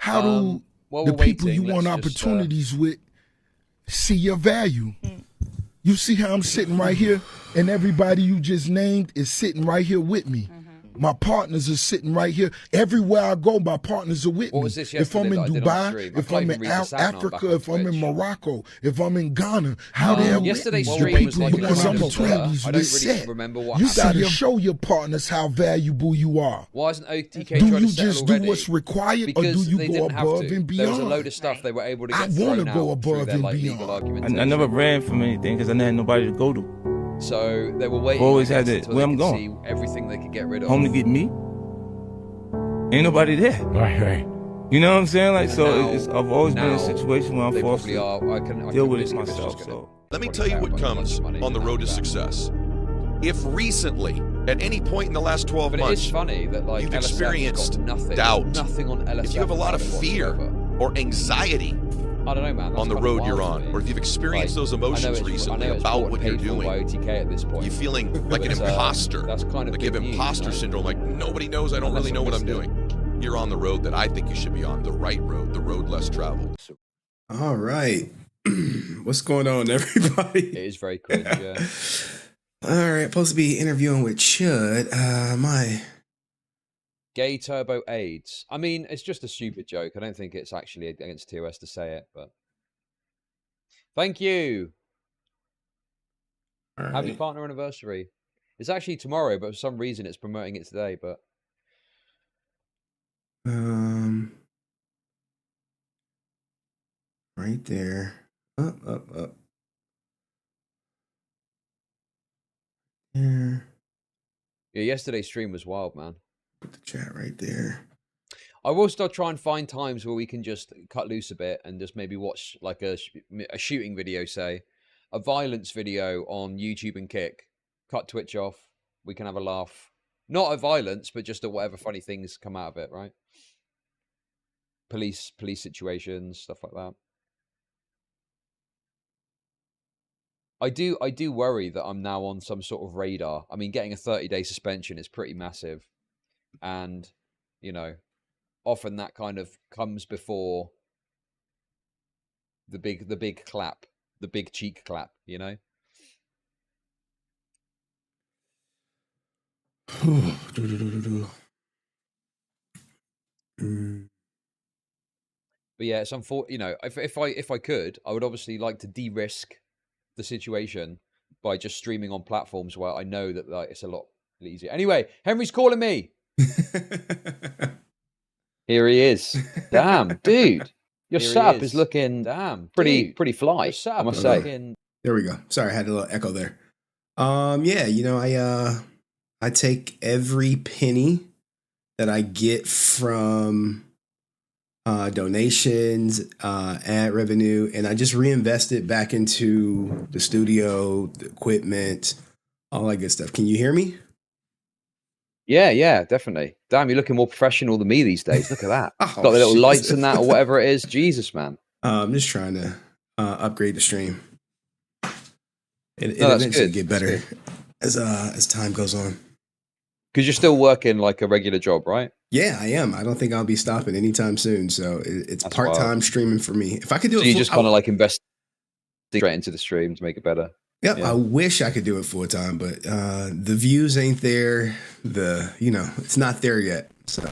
How do the people you want opportunities with see your value? You see how I'm sitting right here, and everybody you just named is sitting right here with me. My partners are sitting right here. Everywhere I go, my partners are with me. If I'm in Dubai, if I'm in Africa, if I'm in Morocco, if I'm in Ghana, how they're yesterday's with me. stream was like you want opportunities I don't really remember what you gotta show your partners how valuable you are. Why isn't OTK do trying you to settle just already? do what's required, Because or do you they go didn't have above to. and beyond? There was a load of stuff they were able to get I want to thrown go out through above their and like legal beyond. argumentation. I never ran from anything because I didn't have nobody to go to. So they were waiting. Always had it. it. Where I'm going? See everything they could get rid of. Home to get me. Ain't nobody there. Right. You know what I'm saying? Like, And so now- I've always been in a situation where I'm They forced probably to are. I can deal with it Mizkif is just myself. gonna So Let me tell you what comes on the road to success. If recently, at any point in the last 12 But months, it is funny that like you've LSF's experienced got doubt, nothing on LSF. if you have a lot of fear or anxiety I don't know, man. That's on the kind of road you're wild to on, me. or if you've experienced those I know emotions it's- recently I know it's about bought what and you're paid for by doing, OTK at this point. you feeling like an But, imposter, that's kind of like you have good news, imposter right? syndrome, like nobody knows, I don't That's really know what I'm understood. doing. You're on the road that I think you should be on, the right road, the road less traveled. All right. What's going on, everybody? It is very cringe, yeah. All right, supposed to be interviewing with Chud. My Gay turbo AIDS. I mean, it's just a stupid joke. I don't think it's actually against TOS to say it, but thank you. all Happy right. partner anniversary. It's actually tomorrow, but for some reason it's promoting it today. But Right there. Up. There. yeah, yesterday's stream was wild, man. Put the chat right there. I will still try and find times where we can just cut loose a bit and just maybe watch like a shooting video, say a violence video on YouTube and Kick. Cut Twitch off. We can have a laugh. Not at violence, but just at whatever funny things come out of it, right? Police situations, stuff like that. I do worry that I'm now on some sort of radar. I mean, getting a 30-day suspension is pretty massive, and you know, often that kind of comes before the big clap, the big cheek clap, you know. But yeah, it's unfortunate. You know, if I could, I would obviously like to de-risk the situation by just streaming on platforms where I know that like, it's a lot easier. Anyway, Henry's calling me. Here he is. Damn, dude. Your sap is looking pretty fly, I must say. There we go. Sorry, I had a little echo there. Yeah, you know, I take every penny that I get from donations, ad revenue, and I just reinvest it back into the studio, the equipment, all that good stuff. Can you hear me? Yeah, definitely. Damn, you're looking more professional than me these days. Look at that. Oh, Got the little shit. lights and that or whatever it is. Jesus, man. I'm just trying to upgrade the stream. It No, that's eventually good. get better as time goes on. Because you're still working like a regular job, right? Yeah, I am. I don't think I'll be stopping anytime soon. So it's That's part-time wild. streaming for me. If I could do So it, you just kind of like invest straight into the stream to make it better. Yep, Yeah. I wish I could do it full time, but the views ain't there. It's not there yet. So,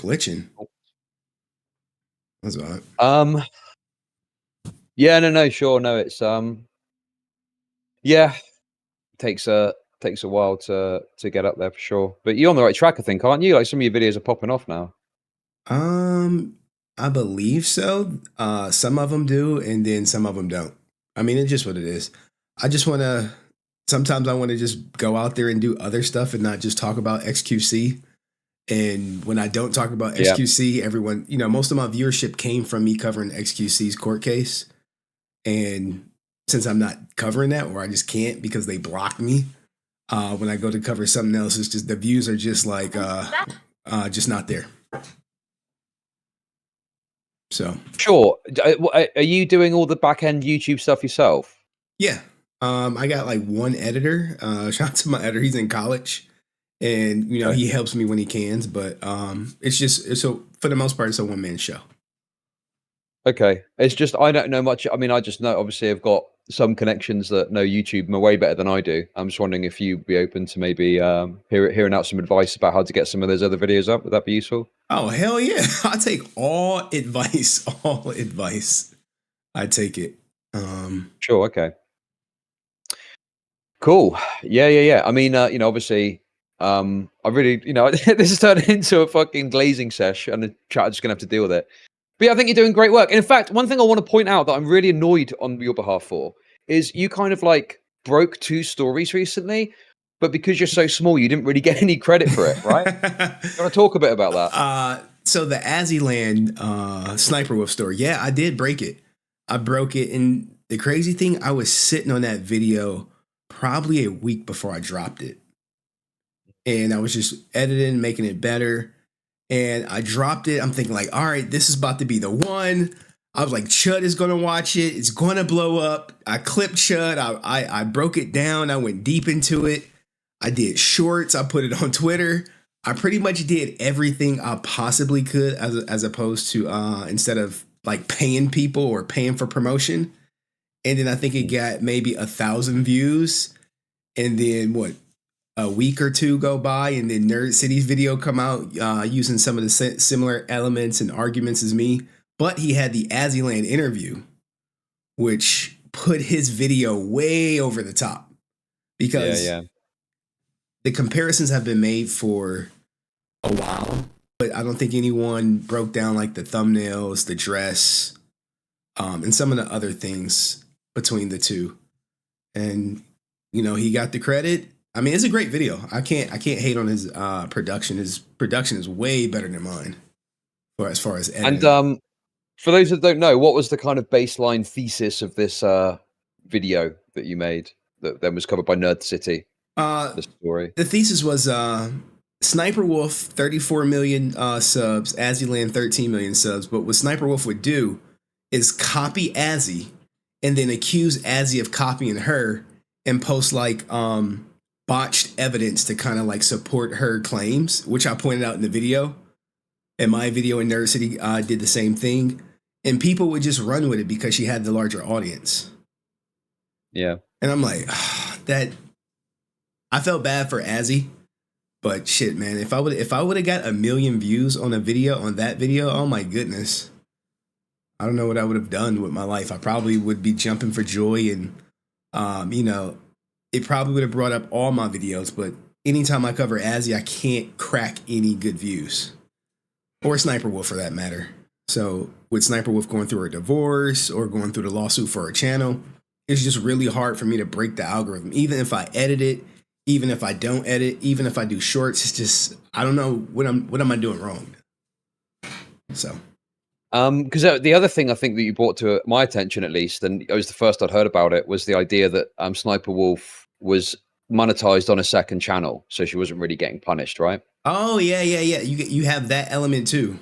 glitching. That's all right. Yeah, no, sure, no, it's yeah, takes a while to get up there for sure. But you're on the right track, I think, aren't you? Like some of your videos are popping off now. I believe so. Some of them do, and then some of them don't. I mean, it's just what it is. Sometimes I want to just go out there and do other stuff and not just talk about XQC. And when I don't talk about XQC, everyone, most of my viewership came from me covering XQC's court case. And since I'm not covering that, or I just can't because they blocked me, when I go to cover something else, it's just the views are just like, just not there. So Sure. Are you doing all the back end YouTube stuff yourself? yeah, I got like one editor. Shout out to my editor. He's in college, and he helps me when he can. But for the most part, it's a one-man show. Okay, it's just I don't know much. I mean, I just know obviously I've got some connections that know YouTube way better than I do. I'm just wondering if you'd be open to maybe hearing out some advice about how to get some of those other videos up. Would that be useful? Oh, hell yeah. I take all advice. All advice. I take it. Sure, okay. Cool. Yeah. I mean, obviously, I really, this has turned into a fucking glazing sesh, and the chat is just going to have to deal with it. But yeah, I think you're doing great work. And in fact, one thing I want to point out that I'm really annoyed on your behalf for is you kind of like broke 2 stories recently, but because you're so small, you didn't really get any credit for it, right? You want to talk a bit about that? So the Azzyland Sniper Wolf story, yeah, I did break it. I broke it, and the crazy thing, I was sitting on that video probably a week before I dropped it, and I was just editing, making it better. And I dropped it. I'm thinking like, all right, this is about to be the one. I was like, Chud is going to watch it. It's going to blow up. I clipped Chud. I broke it down. I went deep into it. I did shorts. I put it on Twitter. I pretty much did everything I possibly could as opposed to instead of like paying people or paying for promotion. And then I think it got maybe 1,000 views. And then a week or 2 go by, and then Nerd City's video come out using some of the similar elements and arguments as me. But he had the Azzyland interview, which put his video way over the top because the comparisons have been made for a while, but I don't think anyone broke down like the thumbnails, the dress, and some of the other things between the two. And he got the credit. I mean, it's a great video. I can't hate on his production. His production is way better than mine, as far as editing. And for those that don't know, what was the kind of baseline thesis of this video that you made that then was covered by Nerd City? The story. The thesis was Sniper Wolf 34 million subs, Azzyland 13 million subs. But what Sniper Wolf would do is copy Azzy and then accuse Azzy of copying her and post like botched evidence to kind of like support her claims, which I pointed out in the video. And my video in Nerd City did the same thing. And people would just run with it because she had the larger audience. Yeah. And I'm like, that I felt bad for Azzy, but shit, man, if I would have got 1 million views on that video, oh my goodness. I don't know what I would have done with my life. I probably would be jumping for joy, and it probably would have brought up all my videos, but anytime I cover Azzy, I can't crack any good views. Or Sniper Wolf for that matter. So with Sniper Wolf going through her divorce or going through the lawsuit for her channel, it's just really hard for me to break the algorithm. Even if I edit it, even if I don't edit, even if I do shorts, it's just, I don't know what am I doing wrong. So. Because the other thing I think that you brought to my attention, at least, and it was the first I'd heard about it, was the idea that Sniper Wolf was monetized on a second channel, so she wasn't really getting punished, right? Oh yeah. You have that element too.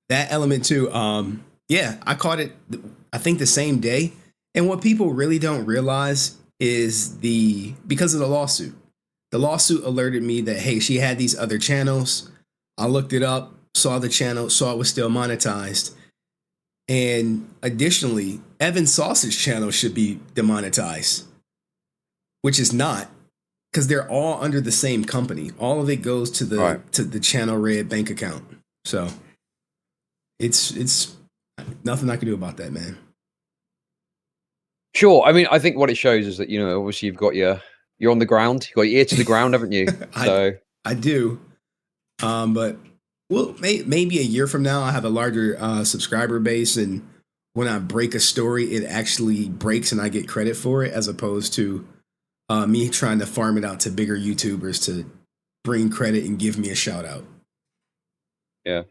Yeah, I caught it. I think the same day. And what people really don't realize is because of the lawsuit. The lawsuit alerted me that hey, she had these other channels. I looked it up. Saw the channel, saw it was still monetized. And additionally, Evan Sausage channel should be demonetized, which is not, because they're all under the same company. All of it goes to the Channel Red bank account. So it's nothing I can do about that, man. Sure. I mean, I think what it shows is that, obviously you're on the ground. You've got your ear to the ground, haven't you? So I do. But well, maybe a year from now, I have a larger subscriber base, and when I break a story, it actually breaks and I get credit for it, as opposed to me trying to farm it out to bigger YouTubers to bring credit and give me a shout out. Yeah.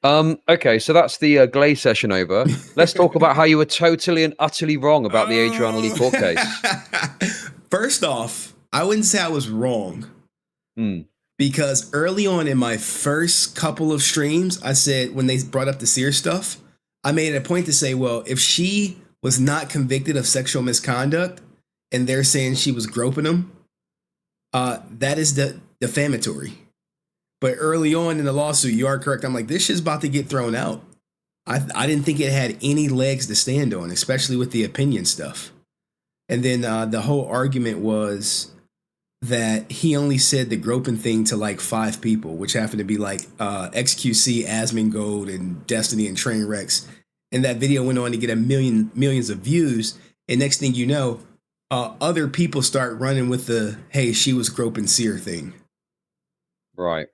Okay, so that's the glaze session over. Let's talk about how you were totally and utterly wrong about the Adriana Lee court case. First off, I wouldn't say I was wrong. Because early on in my first couple of streams, I said, when they brought up the Sears stuff, I made it a point to say, well, if she was not convicted of sexual misconduct and they're saying she was groping him, that is defamatory. But early on in the lawsuit, you are correct. I'm like, this shit's about to get thrown out. I didn't think it had any legs to stand on, especially with the opinion stuff. And then the whole argument was that he only said the groping thing to like 5 people, which happened to be like XQC, Asmongold, and Destiny and Trainwrecks. And that video went on to get millions of views. And next thing you know, other people start running with the, hey, she was groping Seer thing. Right.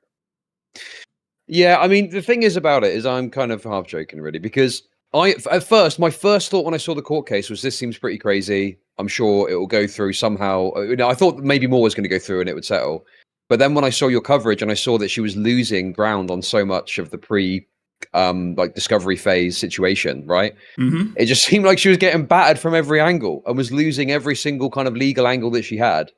Yeah, I mean, the thing is about it is I'm kind of half joking, really, because my first thought when I saw the court case was this seems pretty crazy. I'm sure it will go through somehow. I thought maybe more was going to go through and it would settle. But then when I saw your coverage and I saw that she was losing ground on so much of the like discovery phase situation, right? Mm-hmm. It just seemed like she was getting battered from every angle and was losing every single kind of legal angle that she had.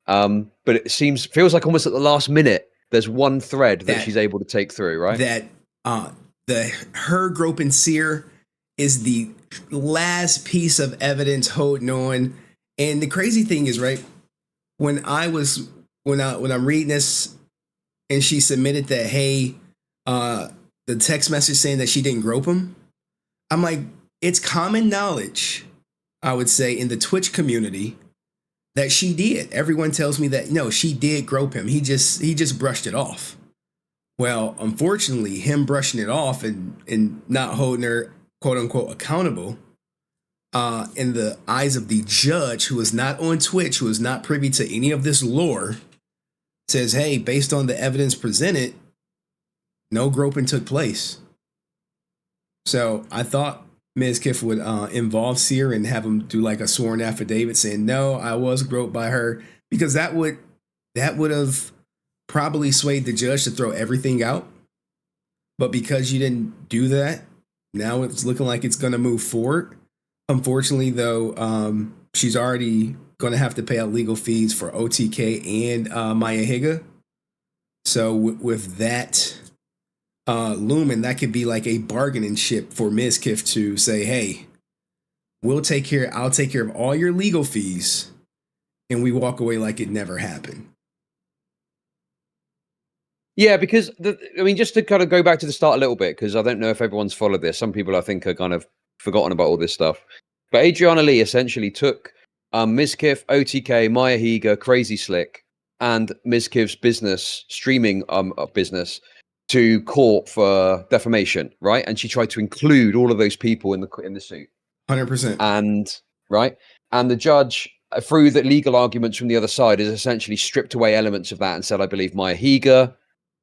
But it feels like almost at the last minute, there's one thread that she's able to take through, right? That her groping Seer is the last piece of evidence holding on. And the crazy thing is, right, when I'm reading this and she submitted that, hey, the text message saying that she didn't grope him, I'm like, it's common knowledge, I would say, in the Twitch community that she did. Everyone tells me that, no, she did grope him. He just brushed it off. Well, unfortunately, him brushing it off and not holding her, quote unquote, accountable in the eyes of the judge, who is not on Twitch, who is not privy to any of this lore, says, hey, based on the evidence presented, no groping took place. So I thought Mizkif would involve Seer and have him do like a sworn affidavit saying, no, I was groped by her, because that would have probably swayed the judge to throw everything out. But because you didn't do that, now it's looking like it's going to move forward. Unfortunately, though, she's already going to have to pay out legal fees for OTK and Maya Higa. So with that looming, that could be like a bargaining chip for Mizkif to say, hey, I'll take care of all your legal fees, and we walk away like it never happened. Yeah, because just to kind of go back to the start a little bit, because I don't know if everyone's followed this. Some people I think are kind of forgotten about all this stuff. But Adriana Lee essentially took Mizkif, OTK, Maya Higa, Crazy Slick, and Mizkif's business, streaming business, to court for defamation, right? And she tried to include all of those people in the suit. 100%. And the judge, through the legal arguments from the other side, has essentially stripped away elements of that and said, I believe Maya Higa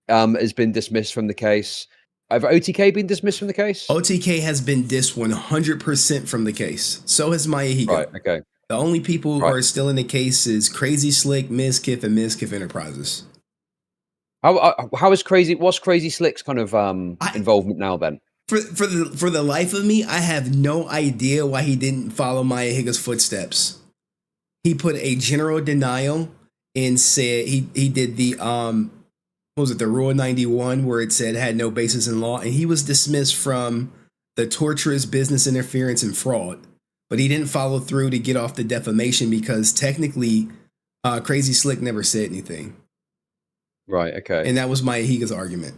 has been dismissed from the case. Have OTK been dismissed from the case? OTK has been dissed 100% from the case. So has Maya Higa. Right, okay. The only people who are still in the case is Crazy Slick, Mizkif, and Mizkif Enterprises. How is what's Crazy Slick's kind of involvement now then? For the life of me, I have no idea why he didn't follow Maya Higa's footsteps. He put a general denial and said he did the the Rule 91, where it said had no basis in law, and he was dismissed from the torturous business interference and fraud. But he didn't follow through to get off the defamation because technically Crazy Slick never said anything. Right, okay. And that was Maya Higa's argument.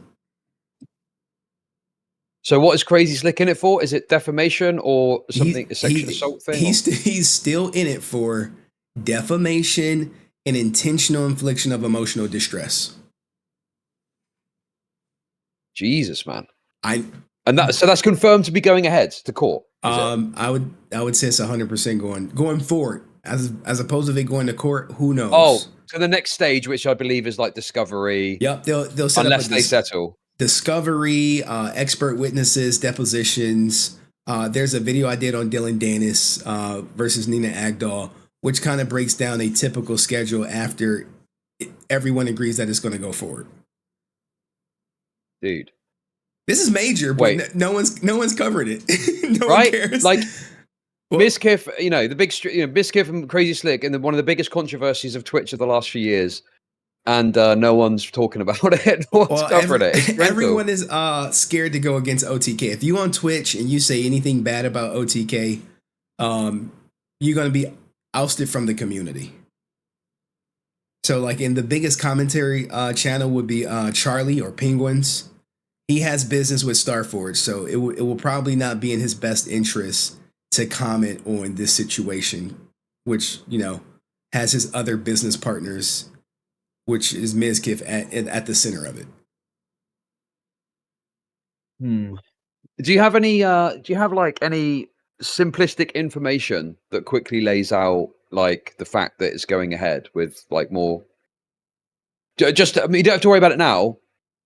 So what is Crazy Slick in it for? Is it defamation or something, a sexual assault thing? He's still in it for defamation and intentional infliction of emotional distress. Jesus, man. So that's confirmed to be going ahead to court. I would say it's 100% going forward. As opposed to it going to court, who knows? Oh, so the next stage, which I believe is like discovery. Yep, they'll set unless up they settle. Discovery, expert witnesses, depositions. There's a video I did on Dylan Dennis versus Nina Agdal, which kind of breaks down a typical schedule after everyone agrees that it's going to go forward. Dude, this is major, but no one's covered it. No one cares. Like Mizkif, the big, Mizkif and Crazy Slick, and one of the biggest controversies of Twitch of the last few years, and no one's talking about it. No one's covered it. Everyone is scared to go against OTK. If you on Twitch and you say anything bad about OTK, you're going to be ousted from the community. So like in the biggest commentary channel would be Charlie or Penguins. He has business with Starforge, so it will probably not be in his best interest to comment on this situation, which, you know, has his other business partners, which is Mizkif at the center of it. Do you have any like any simplistic information that quickly lays out like the fact that it's going ahead with like more just, I mean, you don't have to worry about it now.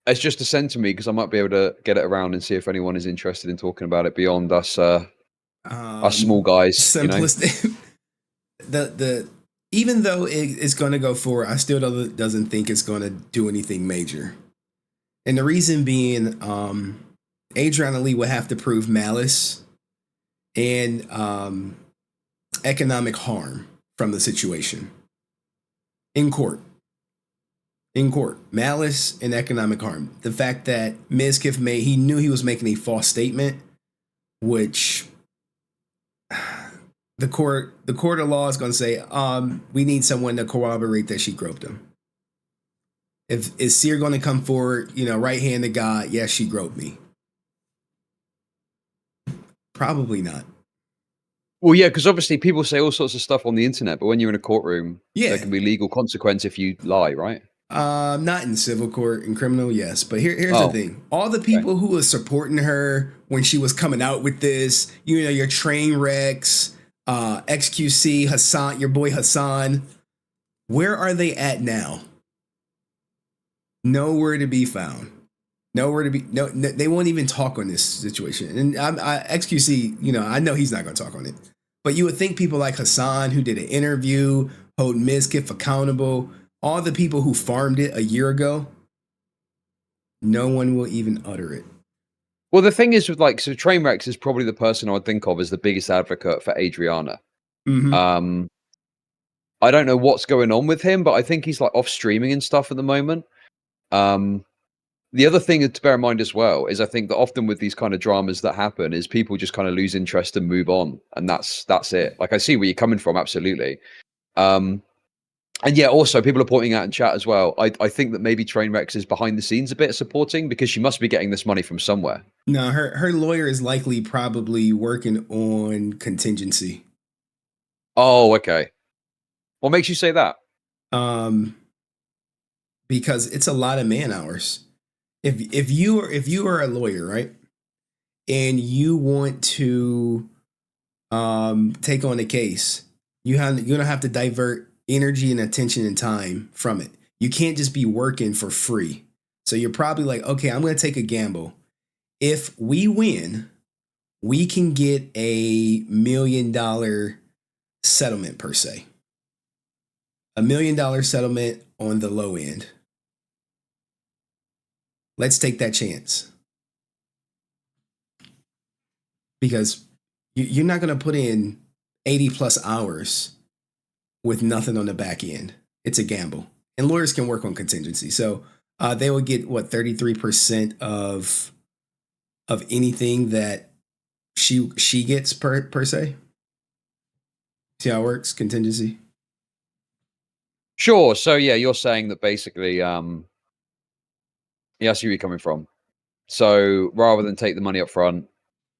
It's just to send to me because I might be able to get it around and see if anyone is interested in talking about it beyond us us small guys. Simplistic. You know? the even though it's going to go forward, I still doesn't think it's going to do anything major. And the reason being, Adriana Lee would have to prove malice and economic harm from the situation in court. Malice and economic harm. The fact that Mizkif he knew he was making a false statement, which the court of law is going to say, we need someone to corroborate that she groped him. Is Seer going to come forward, you know, right hand to God? Yes, she groped me. Probably not. Well, yeah, because obviously people say all sorts of stuff on the internet, but when you're in a courtroom, there can be legal consequence if you lie, right? Not in civil court. In criminal, yes. But here's the thing. All the people who were supporting her when she was coming out with this, you know, your train wrecks, XQC, Hassan, your boy Hassan, where are they at now? Nowhere to be found. Nowhere to be. No, they won't even talk on this situation. And XQC, you know, I know he's not going to talk on it. But you would think people like Hassan, who did an interview, hold Mizkif accountable, all the people who farmed it a year ago, no one will even utter it. Well, the thing is with like, so Trainwrecks is probably the person I would think of as the biggest advocate for Adriana. Mm-hmm. I don't know what's going on with him, but I think he's like off streaming and stuff at the moment. The other thing to bear in mind as well is I think that often with these kind of dramas that happen is people just kind of lose interest and move on. And that's it. Like, I see where you're coming from. Absolutely. And yeah, also people are pointing out in chat as well. I think that maybe Trainwrecks is behind the scenes a bit supporting because she must be getting this money from somewhere. No, her lawyer is likely probably working on contingency. Oh, okay. What makes you say that? Because it's a lot of man hours. If you are a lawyer, right, and you want to take on a case, you're gonna have to divert energy and attention and time from it. You can't just be working for free. So you're probably like, okay, I'm gonna take a gamble. If we win, we can get $1 million settlement per se. $1 million settlement on the low end. Let's take that chance. Because you're not going to put in 80 plus hours with nothing on the back end. It's a gamble. And lawyers can work on contingency. So they will get, 33% of anything that she gets per se? See how it works? Contingency? Sure. So yeah, you're saying that basically, yeah, I see where you're coming from. So rather than take the money up front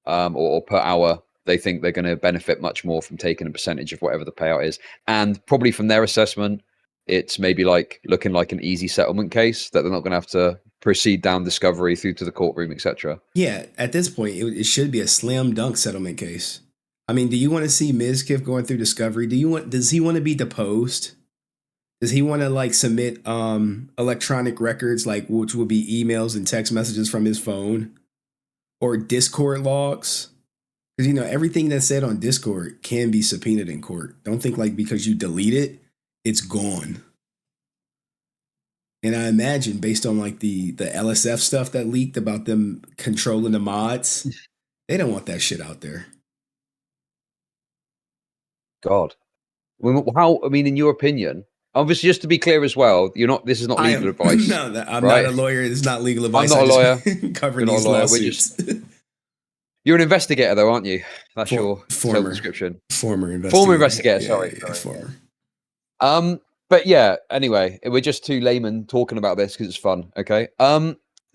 or per hour, they think they're going to benefit much more from taking a percentage of whatever the payout is. And probably from their assessment, it's maybe like looking like an easy settlement case that they're not going to have to proceed down discovery through to the courtroom, etc. Yeah, at this point, it should be a slam dunk settlement case. I mean, do you want to see Mizkif going through discovery? Does he want to be deposed? Does he want to like submit electronic records, like which will be emails and text messages from his phone or Discord logs? Because, you know, everything that's said on Discord can be subpoenaed in court. Don't think like because you delete it, it's gone. And I imagine based on like the LSF stuff that leaked about them controlling the mods, they don't want that shit out there. God. How, I mean, in your opinion, obviously, just to be clear as well, this is not legal advice. No, I'm not a lawyer. It's not legal advice. I'm not a lawyer. Covering these lawsuits. You're an investigator, though, aren't you? That's your former description. Former investigator. Former investigator. Yeah, sorry. former. But yeah, anyway, we're just two laymen talking about this because it's fun. Okay.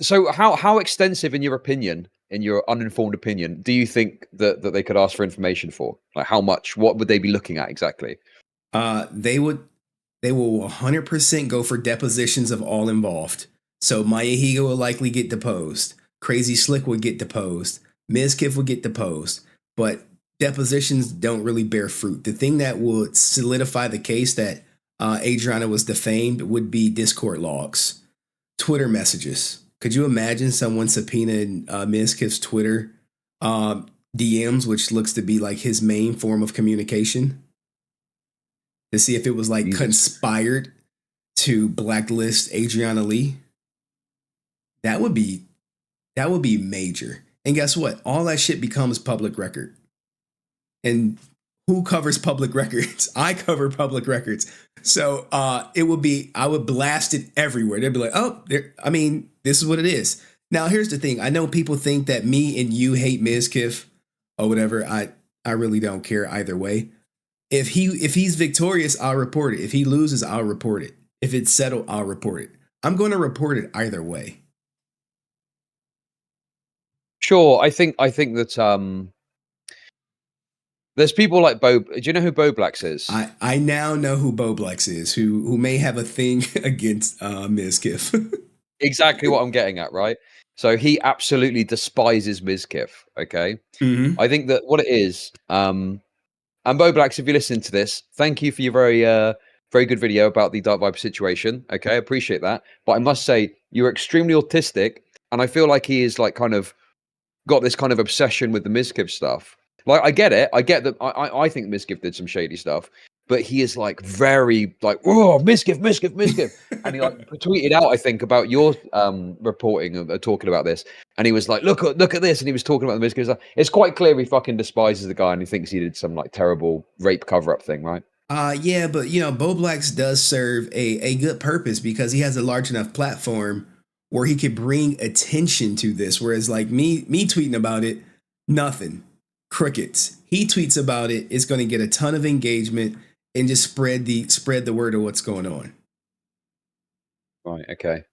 So how extensive, in your opinion, in your uninformed opinion, do you think that they could ask for information for? Like, how much? What would they be looking at exactly? They will 100% go for depositions of all involved. So Maya Higa will likely get deposed. Crazy Slick would get deposed. Mizkif would get deposed. But depositions don't really bear fruit. The thing that would solidify the case that Adriana was defamed would be Discord logs, Twitter messages. Could you imagine someone subpoenaing Mizkif's Twitter DMs, which looks to be like his main form of communication, to see if it was like conspired to blacklist Adriana Lee? That would be major. And guess what? All that shit becomes public record. And who covers public records? I cover public records. So it would be, I would blast it everywhere. They'd be like, oh, this is what it is. Now, here's the thing. I know people think that me and you hate Mizkif or whatever. I really don't care either way. If he's victorious, I'll report it. If he loses, I'll report it. If it's settled, I'll report it. I'm going to report it either way. Sure. I think that there's people like Bo. Do you know who Boblax is? I now know who Boblax is, who may have a thing against Mizkif. Exactly what I'm getting at, right? So he absolutely despises Mizkif. Okay. Mm-hmm. I think that what it is, and Boblax, if you're listening to this, thank you for your very good video about the Dark Viper situation. Okay, I appreciate that. But I must say, you're extremely autistic, and I feel like he is like kind of got this kind of obsession with the Mizkif stuff. Like, I get it. I get that. I think Mizkif did some shady stuff, but he is like very like, oh, Mizkif. And he like tweeted out, I think, about your reporting talking about this. And he was like, look at this. And he was talking about the Mizkif stuff. It's quite clear he fucking despises the guy and he thinks he did some like terrible rape cover-up thing, right? Yeah, but you know, Boblax does serve a good purpose because he has a large enough platform where he could bring attention to this. Whereas like me tweeting about it, nothing. Crickets. He tweets about it, it's going to get a ton of engagement and just spread the word of what's going on. Right. Okay.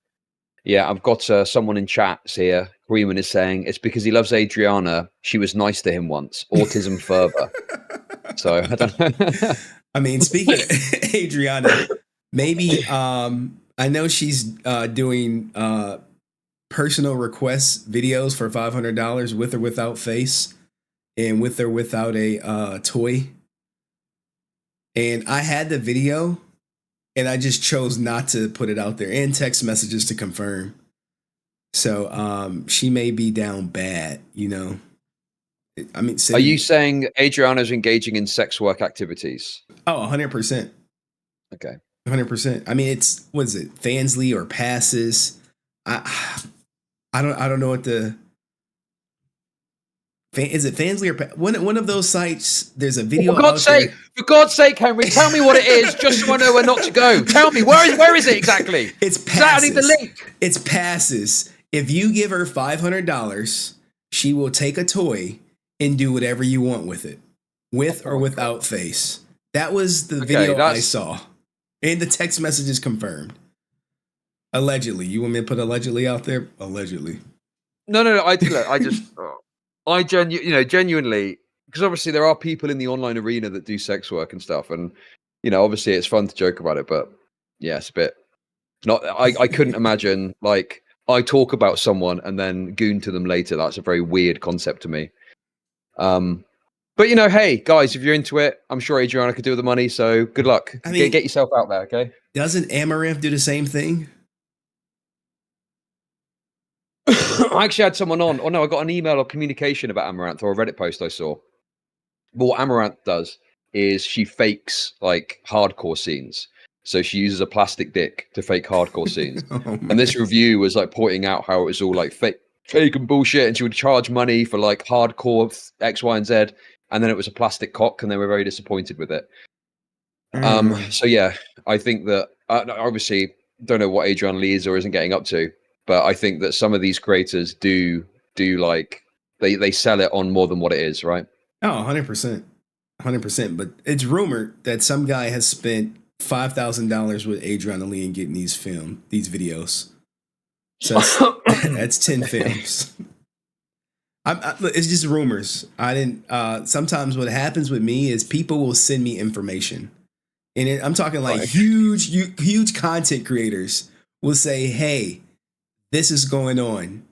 Yeah, I've got someone in chats here. Freeman is saying it's because he loves Adriana. She was nice to him once. Autism fervor. So I don't know. I mean, speaking of Adriana, maybe I know she's doing personal request videos for $500 with or without face. And with or without a toy. And I had the video and I just chose not to put it out there, and text messages to confirm. So she may be down bad, you know. I mean, are you saying Adriana's engaging in sex work activities? Oh, 100%. Okay. 100%. I mean, what is it? Fansly or Passes? I don't know what the... Is it Fansly or one of those sites? There's a video. For God's sake, Henry, tell me what it is, just so I know where not to go. Tell me where is it exactly? It's Passes. I need the link. It's Passes. If you give her $500, she will take a toy and do whatever you want with it, with or without face. That was the video I saw, and the text message is confirmed. Allegedly, you want me to put allegedly out there? Allegedly. No. I genuinely, because obviously there are people in the online arena that do sex work and stuff, and you know, obviously it's fun to joke about it, but yeah, it's a bit not. I couldn't imagine like I talk about someone and then goon to them later. That's a very weird concept to me. But you know, hey guys, if you're into it, I'm sure Adriana could do with the money. So good luck. I mean, get yourself out there, okay? Doesn't Amaranth do the same thing? I actually had someone on. Oh no, I got an email or communication about Amaranth or a Reddit post I saw. But what Amaranth does is she fakes like hardcore scenes. So she uses a plastic dick to fake hardcore scenes. And this review was like pointing out how it was all like fake and bullshit, and she would charge money for like hardcore X, Y, and Z, and then it was a plastic cock, and they were very disappointed with it. So yeah, I think that obviously don't know what Adriana Lee is or isn't getting up to. But I think that some of these creators do like they sell it on more than what it is, right? Oh, 100%. 100%. But it's rumored that some guy has spent $5,000 with Adriana Lee and getting these videos. So that's 10 films. It's just rumors. I didn't. Sometimes what happens with me is people will send me information, and I'm talking like huge content creators will say, "Hey, this is going on.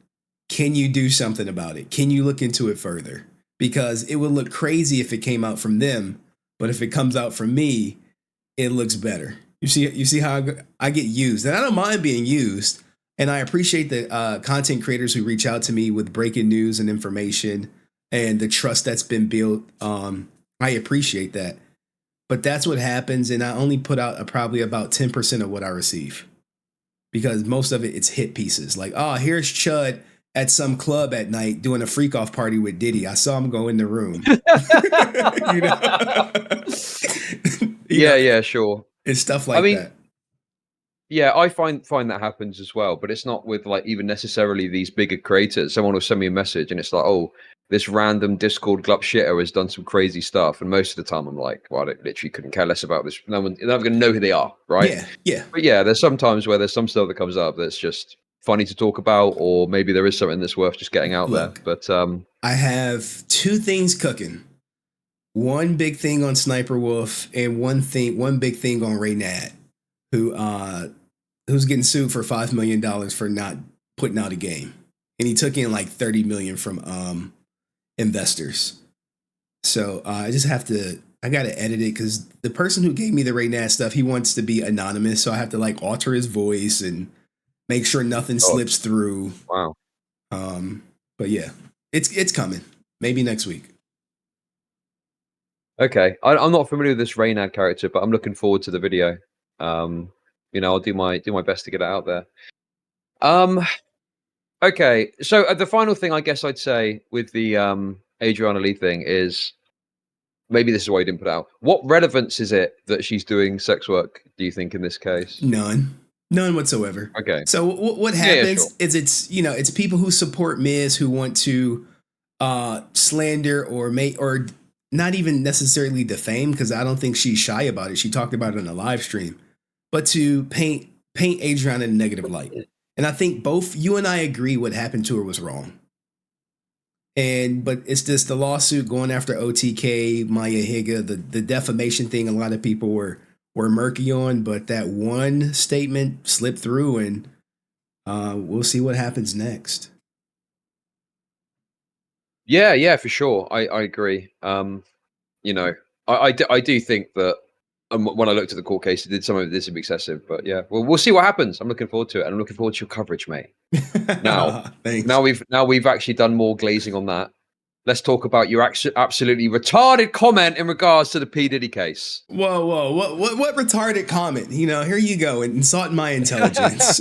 Can you do something about it? Can you look into it further?" Because it would look crazy if it came out from them, but if it comes out from me, it looks better. You see how I get used, and I don't mind being used. And I appreciate the content creators who reach out to me with breaking news and information and the trust that's been built. I appreciate that. But that's what happens. And I only put out probably about 10% of what I receive, because most of it's hit pieces. Like, oh, here's Chud at some club at night doing a freak off party with Diddy. I saw him go in the room. Yeah, sure. It's stuff like that. Yeah, I find that happens as well, but it's not with like even necessarily these bigger creators. Someone will send me a message and it's like, oh, this random Discord glup shitter has done some crazy stuff. And most of the time I'm like, well, I literally couldn't care less about this. They're not going to know who they are, right? Yeah. But yeah, there's some times where there's some stuff that comes up that's just funny to talk about, or maybe there is something that's worth just getting out there. But I have two things cooking. One big thing on Sniper Wolf and one big thing on Ray Nat, who's getting sued for $5 million for not putting out a game. And he took in like $30 million from investors. So I got to edit it because the person who gave me the Ray Nat stuff, he wants to be anonymous. So I have to like alter his voice and make sure nothing slips through. Wow. But yeah, it's coming. Maybe next week. Okay. I'm not familiar with this Reynad character, but I'm looking forward to the video. I'll do my best to get it out there. Okay, so the final thing I guess I'd say with the Adriana Lee thing is, maybe this is why you didn't put it out. What relevance is it that she's doing sex work, do you think, in this case? None whatsoever. Okay. So what happens is it's people who support Miz who want to slander or not even necessarily defame, because I don't think she's shy about it. She talked about it in a live stream. But to paint Adriana in a negative light. And I think both you and I agree what happened to her was wrong. But it's just the lawsuit going after OTK, Maya Higa, the defamation thing a lot of people were murky on, but that one statement slipped through, and we'll see what happens next. Yeah, for sure. I agree. I do think that when I looked at the court case, it did some of this is excessive, but yeah, we'll see what happens. I'm looking forward to it, and I'm looking forward to your coverage, mate. Now we've actually done more glazing on that. Let's talk about your absolutely retarded comment in regards to the P. Diddy case. Whoa, what retarded comment? Here you go, insulting my intelligence.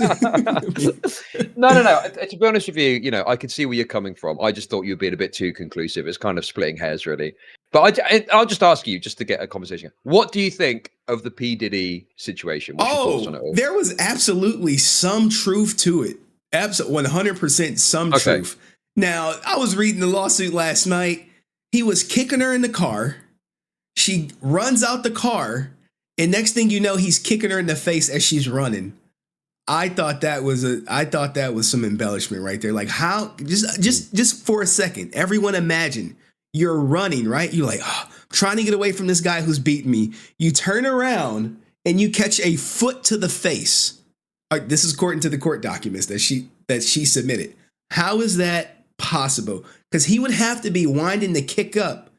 No. To be honest with you, I could see where you're coming from. I just thought you were being a bit too conclusive. It's kind of splitting hairs, really. But I'll just ask you, just to get a conversation. What do you think of the P. Diddy situation? What's your thoughts on it all? There was absolutely some truth to it. 100% some truth. Now, I was reading the lawsuit last night. He was kicking her in the car. She runs out the car, and next thing you know, he's kicking her in the face as she's running. I thought that was some embellishment right there. Like, how? Just for a second, everyone imagine you're running, right? You're like, I'm trying to get away from this guy who's beating me. You turn around and you catch a foot to the face. This is according to the court documents that she submitted. How is that possible? Because he would have to be winding the kick up,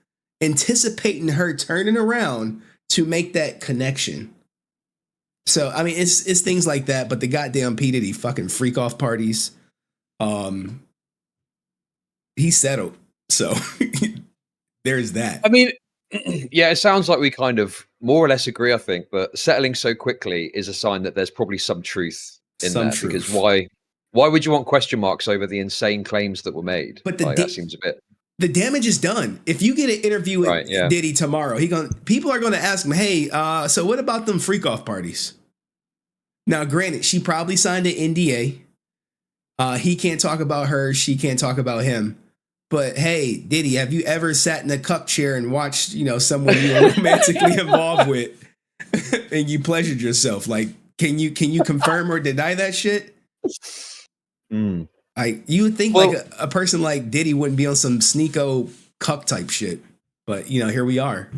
anticipating her turning around to make that connection. So, I mean, it's things like that. But the goddamn P. Diddy fucking freak off parties, he settled. So there's that. I mean, yeah, it sounds like we kind of more or less agree, I think, but settling so quickly is a sign that there's probably some truth in there. Because why would you want question marks over the insane claims that were made? But that seems a bit. The damage is done. If you get an interview with Diddy tomorrow, people are going to ask him, hey, so what about them freak off parties? Now, granted, she probably signed an NDA. He can't talk about her. She can't talk about him. But hey, Diddy, have you ever sat in a cuck chair and watched, someone you're romantically involved with and you pleasured yourself. Like, can you confirm or deny that shit? Like, you would think like a person like Diddy wouldn't be on some sneako cuck type shit, but here we are.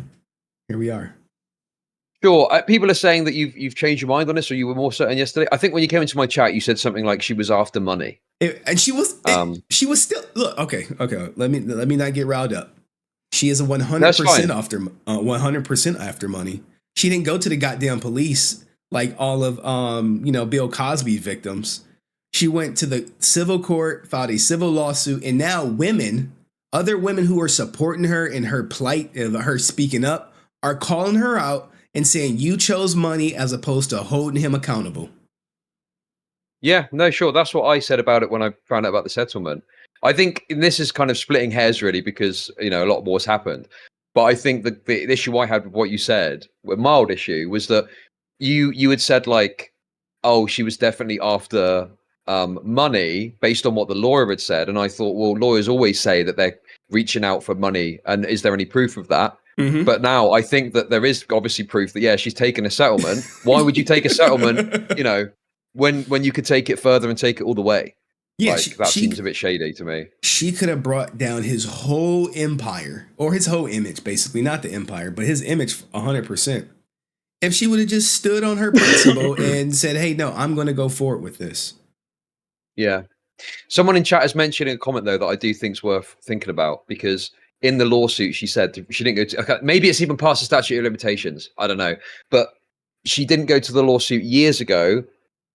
Sure. People are saying that you've changed your mind on this, or you were more certain yesterday. I think when you came into my chat, you said something like she was after money, and she was still look. Okay. Let me not get riled up. She is 100% after 100% after money. She didn't go to the goddamn police like all of Bill Cosby victims. She went to the civil court, filed a civil lawsuit, and now other women who are supporting her in her plight of her speaking up are calling her out and saying you chose money as opposed to holding him accountable. Yeah, no, sure. That's what I said about it when I found out about the settlement. I think this is kind of splitting hairs really because, a lot more has happened. But I think the issue I had with what you said, a mild issue, was that you had said like, oh, she was definitely after money based on what the lawyer had said. And I thought, well, lawyers always say that they're reaching out for money. And is there any proof of that? Mm-hmm. But now I think that there is obviously proof that, yeah, she's taken a settlement. Why would you take a settlement, when you could take it further and take it all the way? Yeah, that seems a bit shady to me. She could have brought down his whole empire, or his whole image, basically. Not the empire, but his image 100%. If she would have just stood on her principle and said, hey, no, I'm going to go forward with this. Yeah. Someone in chat has mentioned in a comment, though, that I do think is worth thinking about, because in the lawsuit, she said she didn't go to, okay, maybe it's even past the statute of limitations. I don't know. But she didn't go to the lawsuit years ago.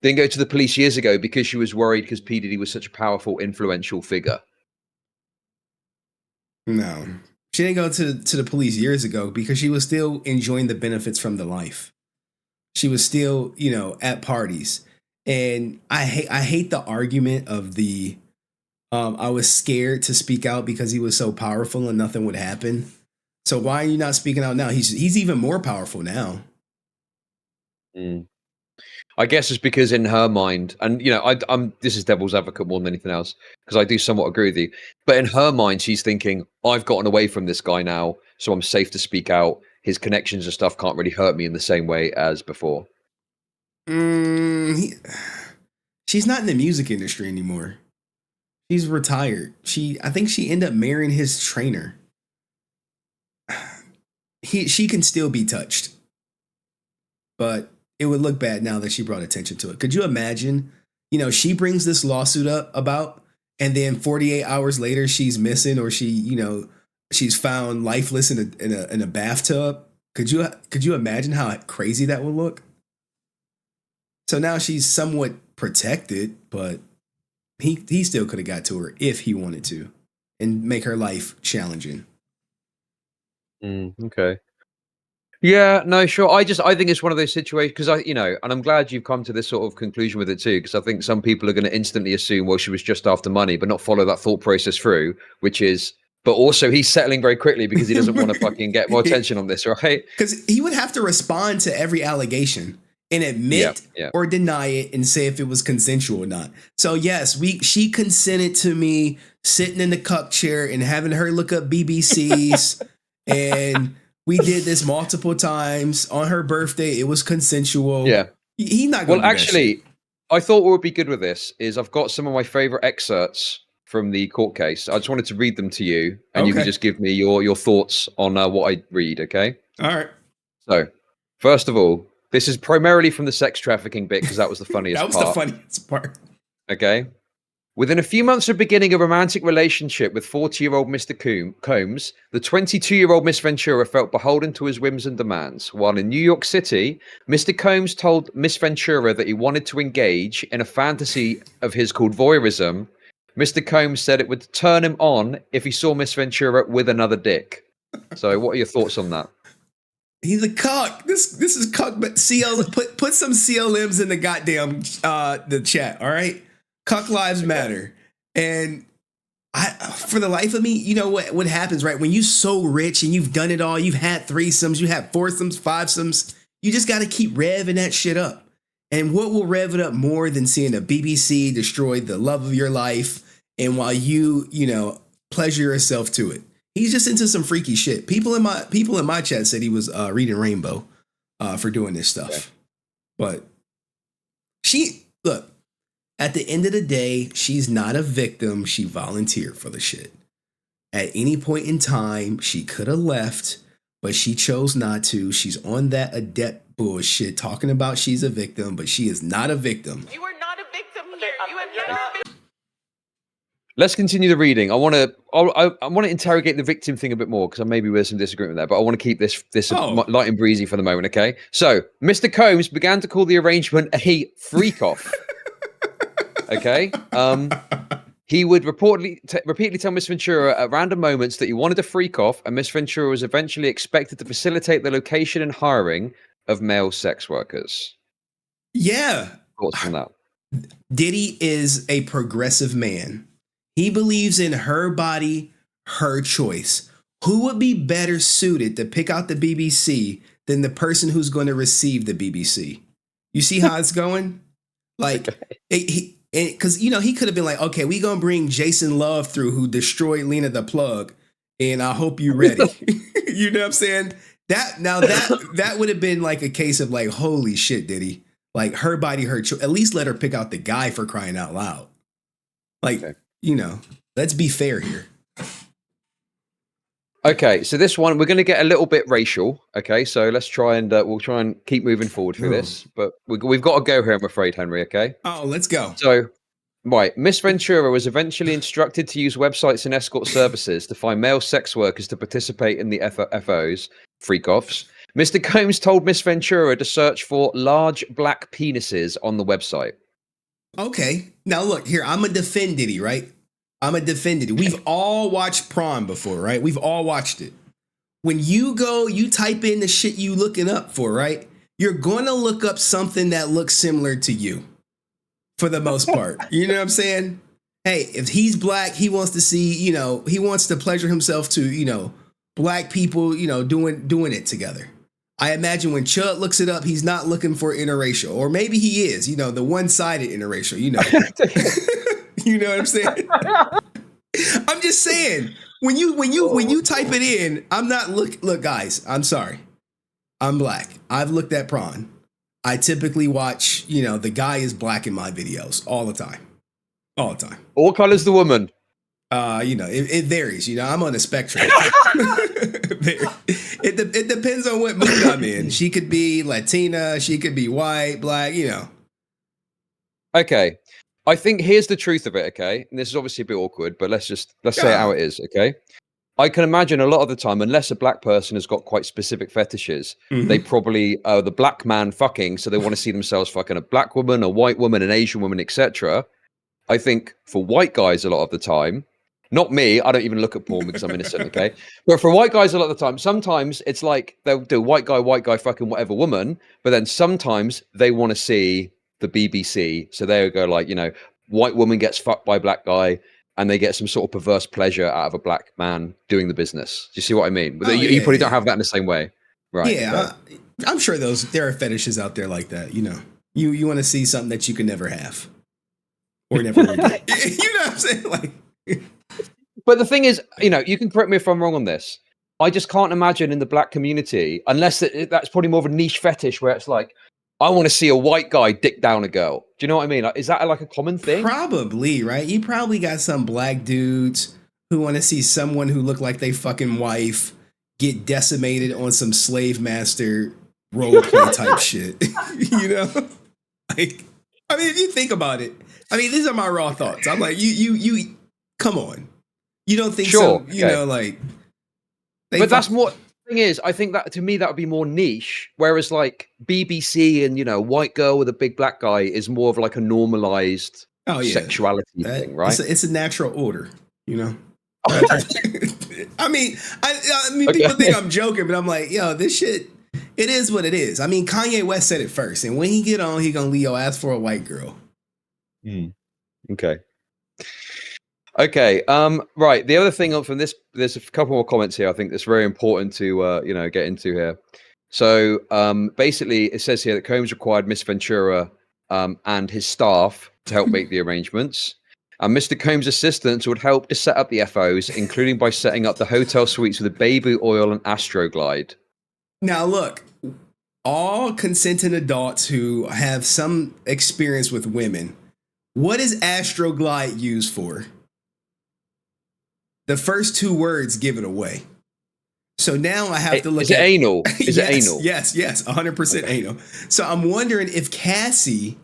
Didn't go to the police years ago because she was worried because P. Diddy was such a powerful, influential figure. No. She didn't go to the police years ago because she was still enjoying the benefits from the life. She was still, at parties. And I hate the argument of the I was scared to speak out because he was so powerful and nothing would happen. So why are you not speaking out now? He's even more powerful now. I guess it's because in her mind, and I'm this is devil's advocate more than anything else, because I do somewhat agree with you. But in her mind, she's thinking, I've gotten away from this guy now, so I'm safe to speak out. His connections and stuff can't really hurt me in the same way as before. She's not in the music industry anymore. She's retired. I think she ended up marrying his trainer. She can still be touched, but it would look bad now that she brought attention to it. Could you imagine? She brings this lawsuit about, and then 48 hours later she's missing, or she's found lifeless in a bathtub. Could you imagine how crazy that would look? So now she's somewhat protected, but he still could have got to her if he wanted to, and make her life challenging. Okay. Yeah, no, sure. I think it's one of those situations because and I'm glad you've come to this sort of conclusion with it too, because I think some people are going to instantly assume, well, she was just after money, but not follow that thought process through, which is, but also he's settling very quickly because he doesn't want to fucking get more attention on this, right? Because he would have to respond to every allegation and admit or deny it and say if it was consensual or not. So yes, she consented to me sitting in the cuck chair and having her look up BBCs and we did this multiple times on her birthday. It was consensual. Yeah. He's not going to actually, I thought what would be good with this is I've got some of my favorite excerpts from the court case. I just wanted to read them to you, and you can just give me your thoughts on what I read, okay? All right. So, first of all, this is primarily from the sex trafficking bit because that was the funniest part. That was the funniest part. Okay. Within a few months of beginning a romantic relationship with 40-year-old Mr. Combs, the 22-year-old Miss Ventura felt beholden to his whims and demands. While in New York City, Mr. Combs told Miss Ventura that he wanted to engage in a fantasy of his called voyeurism. Mr. Combs said it would turn him on if he saw Miss Ventura with another dick. So what are your thoughts on that? He's a cuck. This is cuck, but put some CLMs in the goddamn the chat, all right? Cuck lives matter. And for the life of me, you know what happens, right? When you're so rich and you've done it all, you've had threesomes, you have foursomes, fivesomes, you just got to keep revving that shit up. And what will rev it up more than seeing the BBC destroy the love of your life and while you pleasure yourself to it? He's just into some freaky shit. People in my chat said he was reading Rainbow. for doing this stuff. Okay. But look, at the end of the day, she's not a victim. She volunteered for the shit. At any point in time, she could have left, but she chose not to. She's on that adept bullshit talking about she's a victim, but she is not a victim. You are not a victim here. You have never been. Let's continue the reading. I want to interrogate the victim thing a bit more because maybe there's some disagreement there, but I want to keep this light and breezy for the moment, okay? So, Mr. Combs began to call the arrangement a freak-off. Okay? He would repeatedly tell Miss Ventura at random moments that he wanted a freak-off, and Miss Ventura was eventually expected to facilitate the location and hiring of male sex workers. Yeah. Thoughts on that? Diddy is a progressive man. He believes in her body, her choice. Who would be better suited to pick out the BBC than the person who's going to receive the BBC? You see how it's going? Like, because, he could have been like, okay, we going to bring Jason Love through who destroyed Lena the Plug, and I hope you're ready. You know what I'm saying? That would have been like a case of like, holy shit, Diddy. Like, her body, her choice. At least let her pick out the guy, for crying out loud. Like, let's be fair here. Okay, so this one, we're going to get a little bit racial. Okay, so let's try and we'll try and keep moving forward through this. But we've got to go here, I'm afraid, Henry, okay? Oh, let's go. So, right, Miss Ventura was eventually instructed to use websites and escort services to find male sex workers to participate in the FOs, freak-offs. Mr. Combs told Miss Ventura to search for large black penises on the website. Okay. Now look, here, I'm going to defend Diddy, right? I'm going to defend Diddy. We've all watched Prawn before, right? We've all watched it. When you type in the shit you looking up for, right? You're going to look up something that looks similar to you for the most part. You know what I'm saying? Hey, if he's black, he wants to see, he wants to pleasure himself to, black people, doing it together. I imagine when Chud looks it up, he's not looking for interracial, or maybe he is, the one-sided interracial, You know what I'm saying? I'm just saying, when you type it in, I'm not look, guys, I'm sorry. I'm black. I've looked at Prawn. I typically watch, the guy is black in my videos all the time. All the time. What color's the woman? It varies. I'm on a spectrum. It depends on what mood I'm in. She could be Latina. She could be white, black, Okay. I think here's the truth of it, okay? And this is obviously a bit awkward, but let's say it how it is, okay? I can imagine a lot of the time, unless a black person has got quite specific fetishes, they probably are the black man fucking, so they want to see themselves fucking a black woman, a white woman, an Asian woman, etc. I think for white guys a lot of the time, not me, I don't even look at porn because I'm innocent, okay? But for white guys a lot of the time, sometimes it's like they'll do white guy fucking whatever woman, but then sometimes they want to see the BBC. So they'll go like, white woman gets fucked by black guy, and they get some sort of perverse pleasure out of a black man doing the business. Do you see what I mean? But you probably don't have that in the same way. Right. Yeah, I'm sure there are fetishes out there like that, You want to see something that you can never have. Or never get. You know what I'm saying? Like... But the thing is, you can correct me if I'm wrong on this. I just can't imagine in the black community, unless that's probably more of a niche fetish where it's like, I want to see a white guy dick down a girl. Do you know what I mean? Like, is that like a common thing? Probably, right? You probably got some black dudes who want to see someone who look like they fucking wife get decimated on some slave master role play type shit. Like, if you think about it, these are my raw thoughts. I'm like, you come on. You don't think so? Okay. But that's more. Thing is, I think that to me that would be more niche. Whereas like BBC and white girl with a big black guy is more of like a normalized sexuality thing, right? It's a natural order, I mean, people think I'm joking, but I'm like, this shit. It is what it is. Kanye West said it first, and when he get on, he gonna leave your ass for a white girl. Okay. Right. The other thing from this, there's a couple more comments here. I think that's very important to get into here. So basically, it says here that Combs required Miss Ventura and his staff to help make the arrangements. And Mr. Combs' assistants would help to set up the FOs, including by setting up the hotel suites with a baby oil and Astroglide. Now, look, all consenting adults who have some experience with women, what is Astroglide used for? The first two words give it away. So now I have to look at... Is it anal? Is yes, it anal? Yes, 100% anal. So I'm wondering if Cassie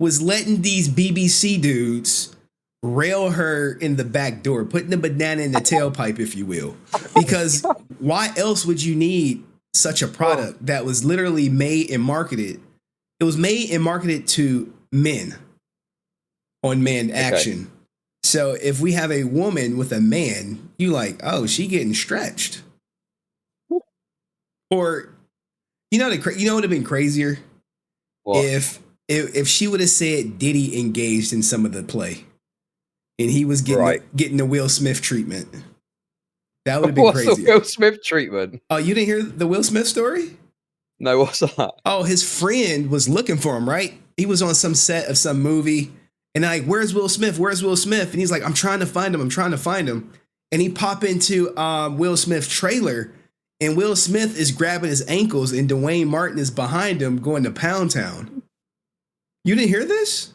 was letting these BBC dudes rail her in the back door, putting the banana in the tailpipe, if you will. Because why else would you need such a product that was literally made and marketed? It was made and marketed to men on man action. So if we have a woman with a man, you like, oh, she getting stretched. Or, you know what would have been crazier? What? If she would have said Diddy engaged in some of the play. And he was getting the Will Smith treatment. That would have been crazy. What's the Will Smith treatment? Oh, you didn't hear the Will Smith story? No, what's that? Oh, his friend was looking for him, right? He was on some set of some movie. And like, where's Will Smith? Where's Will Smith? And he's like, I'm trying to find him. And he pop into Will Smith's trailer. And Will Smith is grabbing his ankles. And Dwayne Martin is behind him going to Pound Town. You didn't hear this?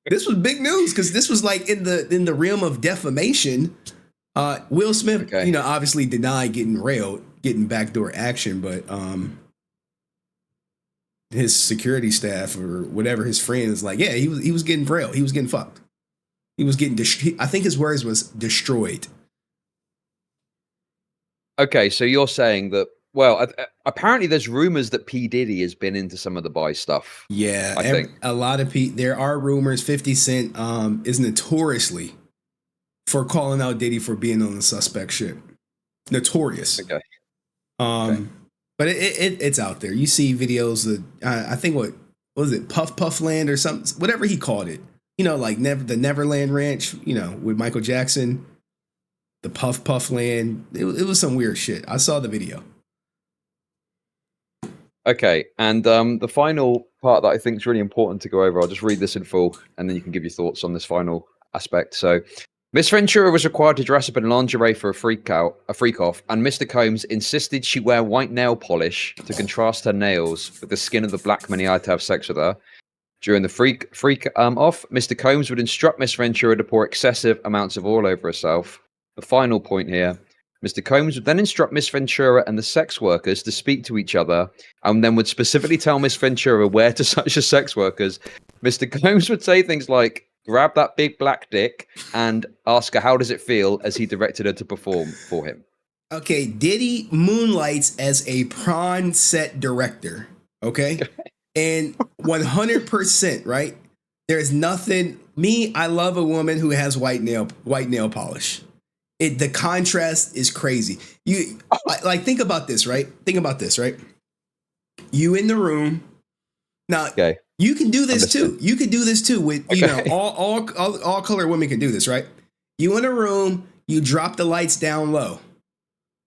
This was big news because this was like in the realm of defamation. Will Smith, obviously denied getting railed, getting backdoor action, but his security staff or whatever, his friend is like, yeah, he was getting railed, he was getting fucked, he was getting. I think his words was destroyed. Okay, so you're saying that. Well, apparently there's rumors that P. Diddy has been into some of the Dubai stuff. Yeah, I think a lot of there are rumors. 50 Cent is notoriously for calling out Diddy for being on the suspect ship. Notorious. Okay. But it's out there. You see videos of I think what was it, Puff Land or something, whatever he called it. You know, like the Neverland Ranch. You know, with Michael Jackson, the Puff Land. It was some weird shit. I saw the video. Okay, and the final part that I think is really important to go over, I'll just read this in full, and then you can give your thoughts on this final aspect. So, Miss Ventura was required to dress up in lingerie for a freak off, and Mr. Combs insisted she wear white nail polish to contrast her nails with the skin of the black man he had to have sex with her. During the freak off, Mr. Combs would instruct Miss Ventura to pour excessive amounts of oil over herself. The final point here. Mr. Combs would then instruct Miss Ventura and the sex workers to speak to each other, and then would specifically tell Miss Ventura where to touch the sex workers. Mr. Combs would say things like, grab that big black dick, and ask her how does it feel, as he directed her to perform for him. Okay, Diddy moonlights as a prawn set director, okay? And 100%, right? There's nothing, I love a woman who has white nail polish. The contrast is crazy. You like think about this, right? You in the room. Now, you can do this too. You can do this too with all color women can do this, right? You in a room, you drop the lights down low.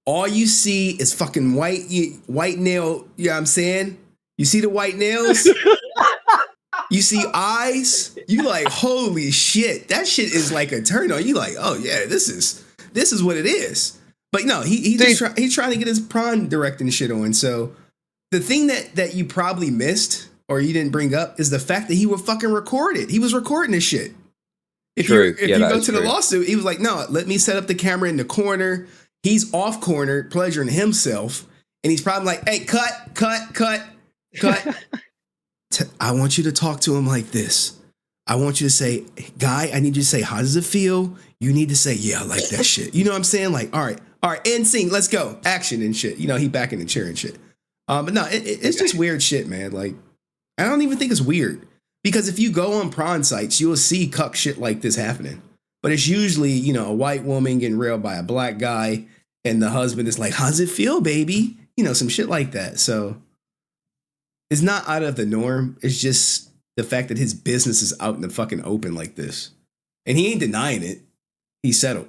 All you see is fucking white nail, you know what I'm saying? You see the white nails? You see eyes? You like, holy shit. That shit is like a turn on. You like, oh yeah, this is what it is. But no, he's trying to get his prawn directing shit on. So the thing that you probably missed or you didn't bring up is the fact that he would fucking record it. He was recording this shit. If you go to the lawsuit, he was like, no, let me set up the camera in the corner. He's off corner, pleasuring himself. And he's probably like, hey, cut. I want you to talk to him like this. I want you to say, guy, I need you to say, how does it feel? You need to say, yeah, I like that shit. You know what I'm saying? Like, all right, end scene, let's go. Action and shit. You know, he back in the chair and shit. But no, it's just weird shit, man. Like, I don't even think it's weird. Because if you go on prawn sites, you'll see cuck shit like this happening. But it's usually, you know, a white woman getting railed by a black guy. And the husband is like, how's it feel, baby? You know, some shit like that. So it's not out of the norm. It's just the fact that his business is out in the fucking open like this. And he ain't denying it. He settled.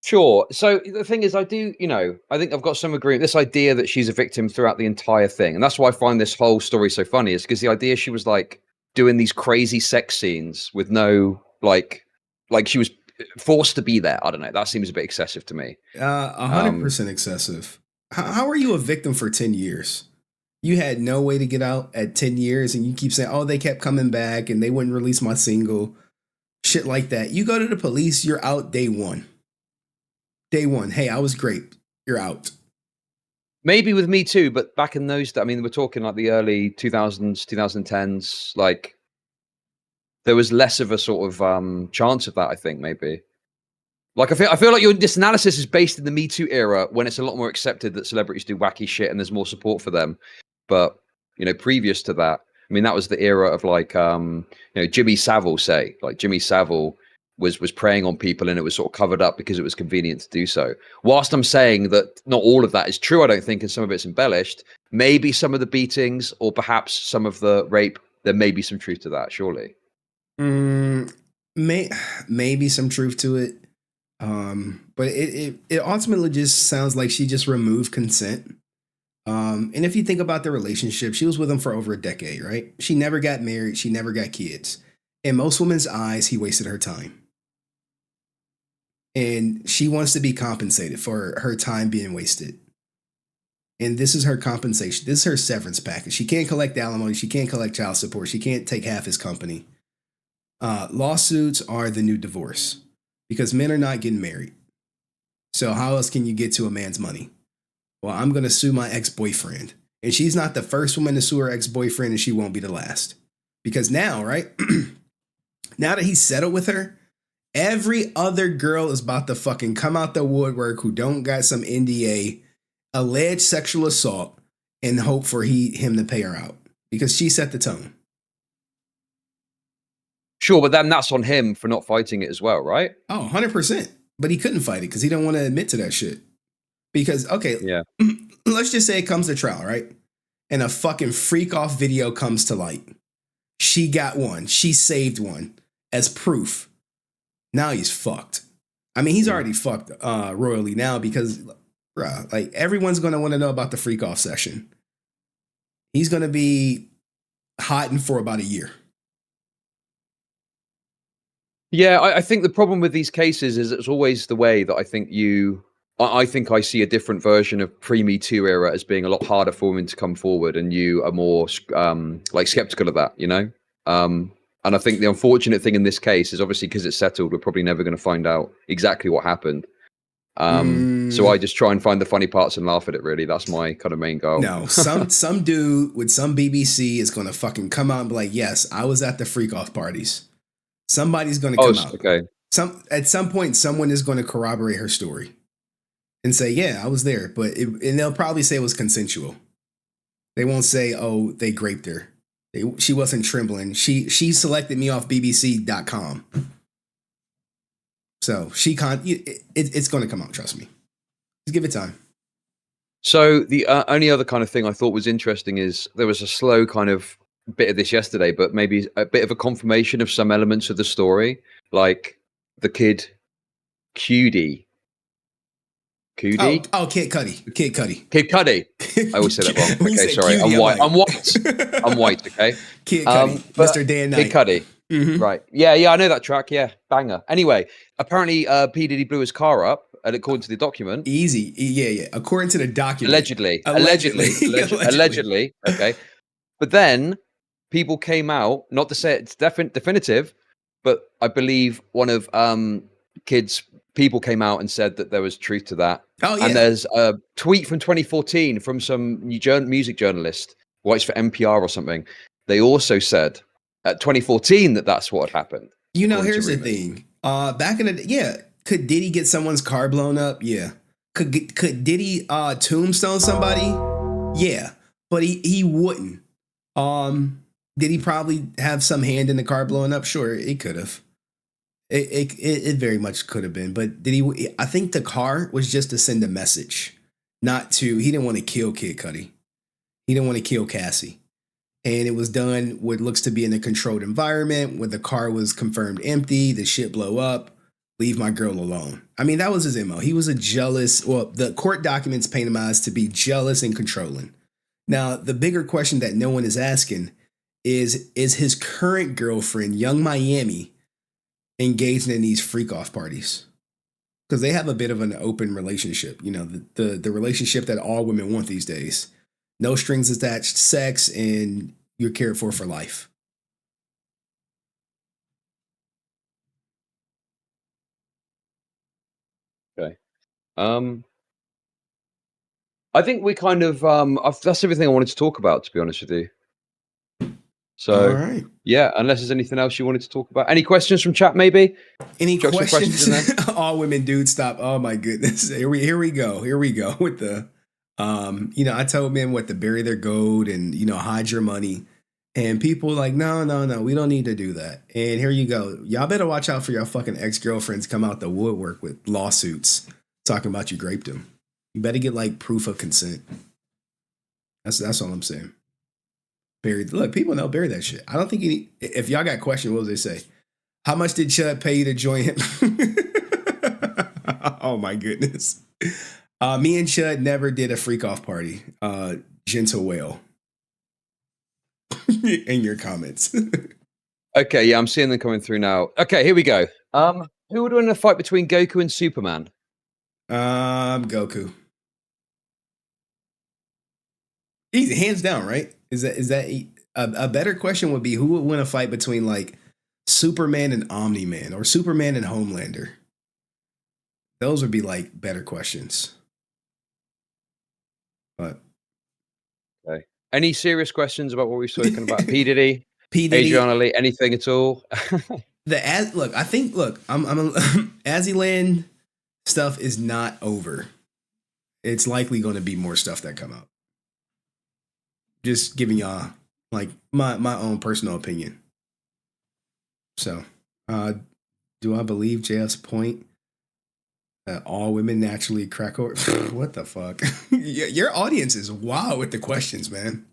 Sure. So the thing is, I think I've got some agreement. This idea that she's a victim throughout the entire thing. And that's why I find this whole story so funny, is because the idea she was like doing these crazy sex scenes with no, like she was forced to be there. I don't know. That seems a bit excessive to me. 100% excessive. How are you a victim for 10 years? You had no way to get out at 10 years, and you keep saying, oh, they kept coming back and they wouldn't release my single. Shit like that. You go to the police, you're out day one. Day one. Hey, I was great. You're out. Maybe with Me Too, but back in those, I mean, we're talking like the early 2000s, 2010s, like there was less of a sort of chance of that, I think, maybe. Like, I feel like this analysis is based in the Me Too era when it's a lot more accepted that celebrities do wacky shit and there's more support for them. But, you know, previous to that, I mean, that was the era of like, you know, Jimmy Savile, like Jimmy Savile was preying on people and it was sort of covered up because it was convenient to do so. Whilst I'm saying that not all of that is true, I don't think, and some of it's embellished, maybe some of the beatings or perhaps some of the rape, there may be some truth to that, surely. Maybe some truth to it. But it ultimately just sounds like she just removed consent. And if you think about the relationship, she was with him for over a decade, right? She never got married. She never got kids. In most women's eyes, he wasted her time. And she wants to be compensated for her time being wasted. And this is her compensation. This is her severance package. She can't collect alimony. She can't collect child support. She can't take half his company. Lawsuits are the new divorce because men are not getting married. So how else can you get to a man's money? Well, I'm going to sue my ex-boyfriend. And she's not the first woman to sue her ex-boyfriend, and she won't be the last. Because now, right? Now that he's settled with her, every other girl is about to fucking come out the woodwork who don't got some NDA, alleged sexual assault, and hope for him to pay her out. Because she set the tone. Sure, but then that's on him for not fighting it as well, right? Oh, 100%. But he couldn't fight it because he don't want to admit to that shit. Because, okay, yeah, let's just say it comes to trial, right? And a fucking freak off video comes to light. She got one. She saved one as proof. Now he's fucked. I mean, he's already fucked royally now because, bruh, like everyone's going to want to know about the freak off session. He's going to be hiding for about a year. Yeah, I think the problem with these cases is it's always the way that I think I see a different version of pre-Me Too era as being a lot harder for women to come forward, and you are more like skeptical of that, you know? And I think the unfortunate thing in this case is obviously because it's settled, we're probably never going to find out exactly what happened. So I just try and find the funny parts and laugh at it, really. That's my kind of main goal. No, some dude with some BBC is going to fucking come out and be like, yes, I was at the freak off parties. Somebody's going to come out. Okay. At some point, someone is going to corroborate her story and say, yeah, I was there. And they'll probably say it was consensual. They won't say, oh, they raped her. She wasn't trembling. She selected me off BBC.com. So it's going to come out. Trust me. Just give it time. So the only other kind of thing I thought was interesting is there was a slow kind of bit of this yesterday, but maybe a bit of a confirmation of some elements of the story, like the kid Cudi. Kid Cudi. Kid Cudi. I always say that wrong. Okay, sorry. Cudi, I'm white. Okay. Kid Cudi. Mr. Day and Night. Kid Cudi. Mm-hmm. Right. Yeah, I know that track. Yeah, banger. Anyway, apparently P. Diddy blew his car up, and according to the document. Easy. Yeah. According to the document. Allegedly. Okay. But then people came out, not to say it's definitive, but I believe one of Kid's people came out and said that there was truth to that. Oh, yeah. And there's a tweet from 2014 from some music journalist, works for NPR or something. They also said at 2014 that that's what had happened. You know, here's the thing. Back in the day, could Diddy get someone's car blown up? Yeah. Could Diddy tombstone somebody? Yeah. But he wouldn't. Did he probably have some hand in the car blowing up? Sure, it could have. It very much could have been. But did he? I think the car was just to send a message, he didn't want to kill Kid Cudi. He didn't want to kill Cassie. And it was done what looks to be in a controlled environment where the car was confirmed empty, the shit blow up, leave my girl alone. I mean, that was his MO. He was the court documents paint him as to be jealous and controlling. Now, the bigger question that no one is asking is his current girlfriend, Young Miami, engaged in these freak-off parties? because they have a bit of an open relationship. You know, the relationship that all women want these days. No strings attached sex, and you're cared for life. Okay. I think we kind of that's everything I wanted to talk about, to be honest with you. So, all right. Yeah, unless there's anything else you wanted to talk about. Any questions from chat, maybe? Any Chuck questions? in there? All women, dude, stop. Oh my goodness. Here we go with the, you know, I told men what to bury their gold and, you know, hide your money. And people like, no, we don't need to do that. And here you go. Y'all better watch out for your fucking ex-girlfriends come out the woodwork with lawsuits talking about you raped them. You better get like proof of consent. That's all I'm saying. Look, people know, bury that shit. I don't think if y'all got questions, what would they say? How much did Chud pay you to join him? Oh my goodness. Me and Chud never did a freak off party. Gentle whale. In your comments. Okay, yeah, I'm seeing them coming through now. Okay, here we go. Who would win in a fight between Goku and Superman? Goku. Easy, hands down, right? Is that a better question would be who would win a fight between like Superman and Omni-Man or Superman and Homelander? Those would be like better questions. But okay. Any serious questions about what we've spoken about? P. Diddy, Diddy, Adriana Lee, anything at all? I think I'm Azzyland stuff is not over. It's likely going to be more stuff that come out. Just giving y'all like my own personal opinion. So, do I believe JF's point that all women naturally crack over? What the fuck? Your audience is wild with the questions, man.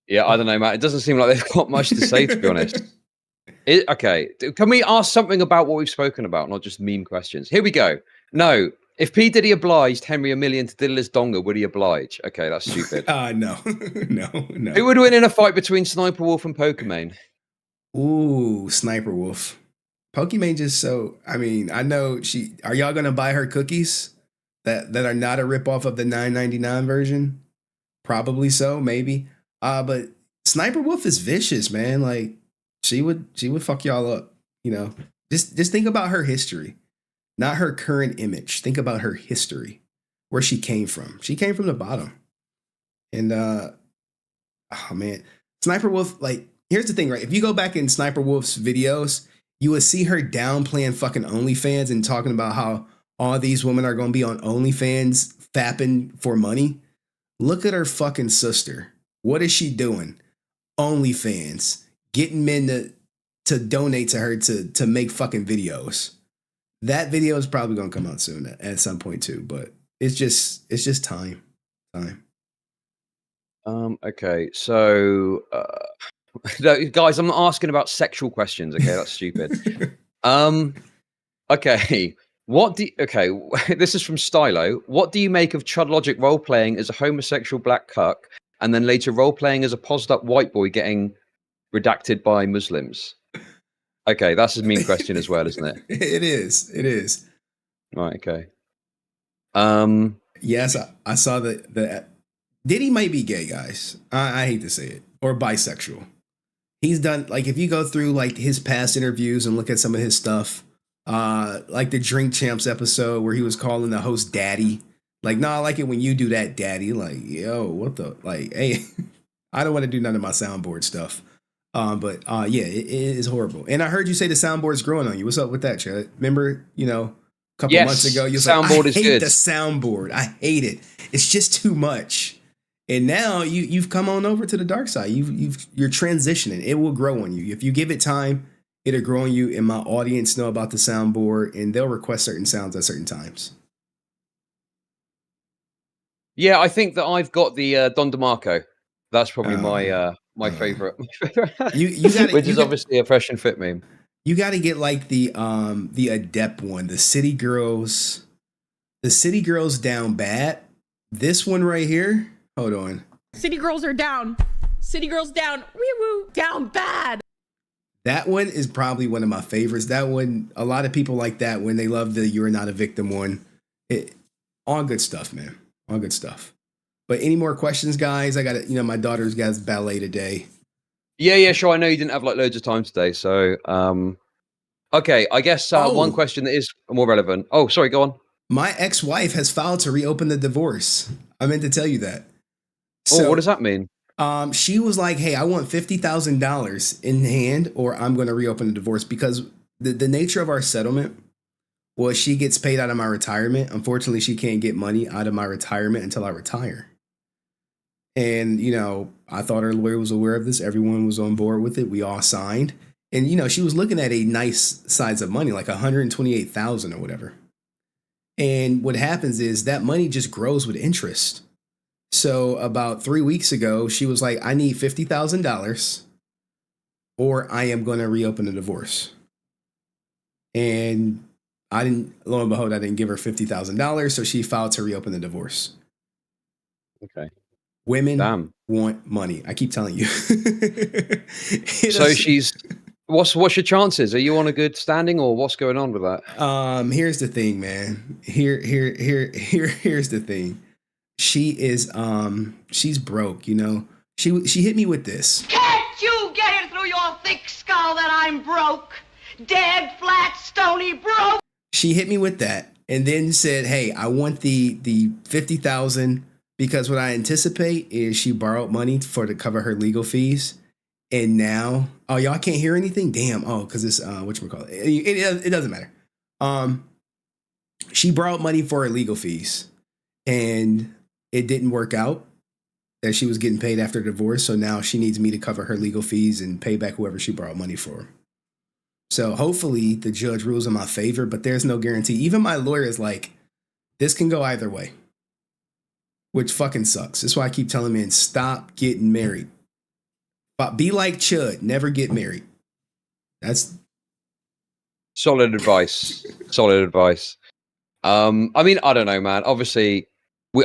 Yeah, I don't know, Matt. It doesn't seem like they've got much to say, to be honest. Okay, can we ask something about what we've spoken about, not just meme questions? Here we go. No. If P. Diddy obliged Henry $1 million to diddle his donga, would he oblige? Okay, that's stupid. No. Who would win in a fight between Sniper Wolf and Pokemon? Ooh, Sniper Wolf. Pokemon just so, I mean, I know are y'all going to buy her cookies that are not a ripoff of the $9.99 version? Probably so, maybe. But Sniper Wolf is vicious, man. Like, she would fuck y'all up, you know? Just think about her history. Not her current image. Think about her history, where she came from. She came from the bottom. And, oh man, Sniper Wolf, like, here's the thing, right? If you go back in Sniper Wolf's videos, you would see her downplaying fucking OnlyFans and talking about how all these women are going to be on OnlyFans fapping for money. Look at her fucking sister. What is she doing? OnlyFans. Getting men to donate to her to make fucking videos. That video is probably going to come out soon at some point too, but it's just time. Okay, so guys, I'm not asking about sexual questions. Okay, that's stupid. Okay, this is from Stylo. What do you make of Chud Logic role playing as a homosexual black cuck, and then later role playing as a posed up white boy getting redacted by Muslims? Okay, that's a mean question as well, isn't it? It is. Right, okay. Yes, I saw the Diddy might be gay, guys. I hate to say it. Or bisexual. He's done, like, if you go through like his past interviews and look at some of his stuff, like the Drink Champs episode where he was calling the host daddy. Like, no, I like it when you do that, daddy. Like, yo, what the, like, hey, I don't want to do none of my soundboard stuff. But yeah, it is horrible. And I heard you say the soundboard's growing on you. What's up with that, Chad? Remember, you know, a couple months ago, you was soundboard like, I hate good. the soundboard. I hate it. It's just too much. And now you've come on over to the dark side. You're transitioning. It will grow on you. If you give it time, it'll grow on you. And my audience know about the soundboard, and they'll request certain sounds at certain times. Yeah, I think that I've got the Don DeMarco. That's probably my favorite. You got which is obviously a fresh and fit meme. You got to get like the adept one, the City Girls down bad. This one right here. Hold on. City girls are down. City girls down. Wee woo. Down bad. That one is probably one of my favorites. That one, a lot of people like that when they love the "You're Not a Victim" one. All good stuff, man. All good stuff. But any more questions, guys? I got to, my daughter's got ballet today. Yeah, sure. I know you didn't have like loads of time today, so okay. I guess one question that is more relevant. Oh, sorry, go on. My ex-wife has filed to reopen the divorce. I meant to tell you that. So, what does that mean? She was like, "Hey, I want $50,000 in hand, or I'm going to reopen the divorce," because the nature of our settlement was she gets paid out of my retirement. Unfortunately, she can't get money out of my retirement until I retire. And, I thought her lawyer was aware of this. Everyone was on board with it. We all signed. And, she was looking at a nice size of money, like $128,000 or whatever. And what happens is that money just grows with interest. So about 3 weeks ago, she was like, "I need $50,000 or I am going to reopen the divorce." And lo and behold, I didn't give her $50,000. So she filed to reopen the divorce. Okay. Women want money. I keep telling you. So what's your chances? Are you on a good standing, or what's going on with that? Here's the thing, man. Here's the thing. She is she's broke, She hit me with this. Can't you get it through your thick skull that I'm broke? Dead, flat, stony broke? She hit me with that and then said, "Hey, I want the $50,000 because what I anticipate is she borrowed money to cover her legal fees. And now, y'all can't hear anything? Damn. Because it's whatchamacallit. It doesn't matter. She borrowed money for her legal fees and it didn't work out that she was getting paid after divorce. So now she needs me to cover her legal fees and pay back whoever she borrowed money for. So hopefully the judge rules in my favor, but there's no guarantee. Even my lawyer is like, this can go either way, which fucking sucks. That's why I keep telling men, stop getting married. But be like Chud, never get married. That's solid advice. Solid advice. I mean, I don't know, man. Obviously,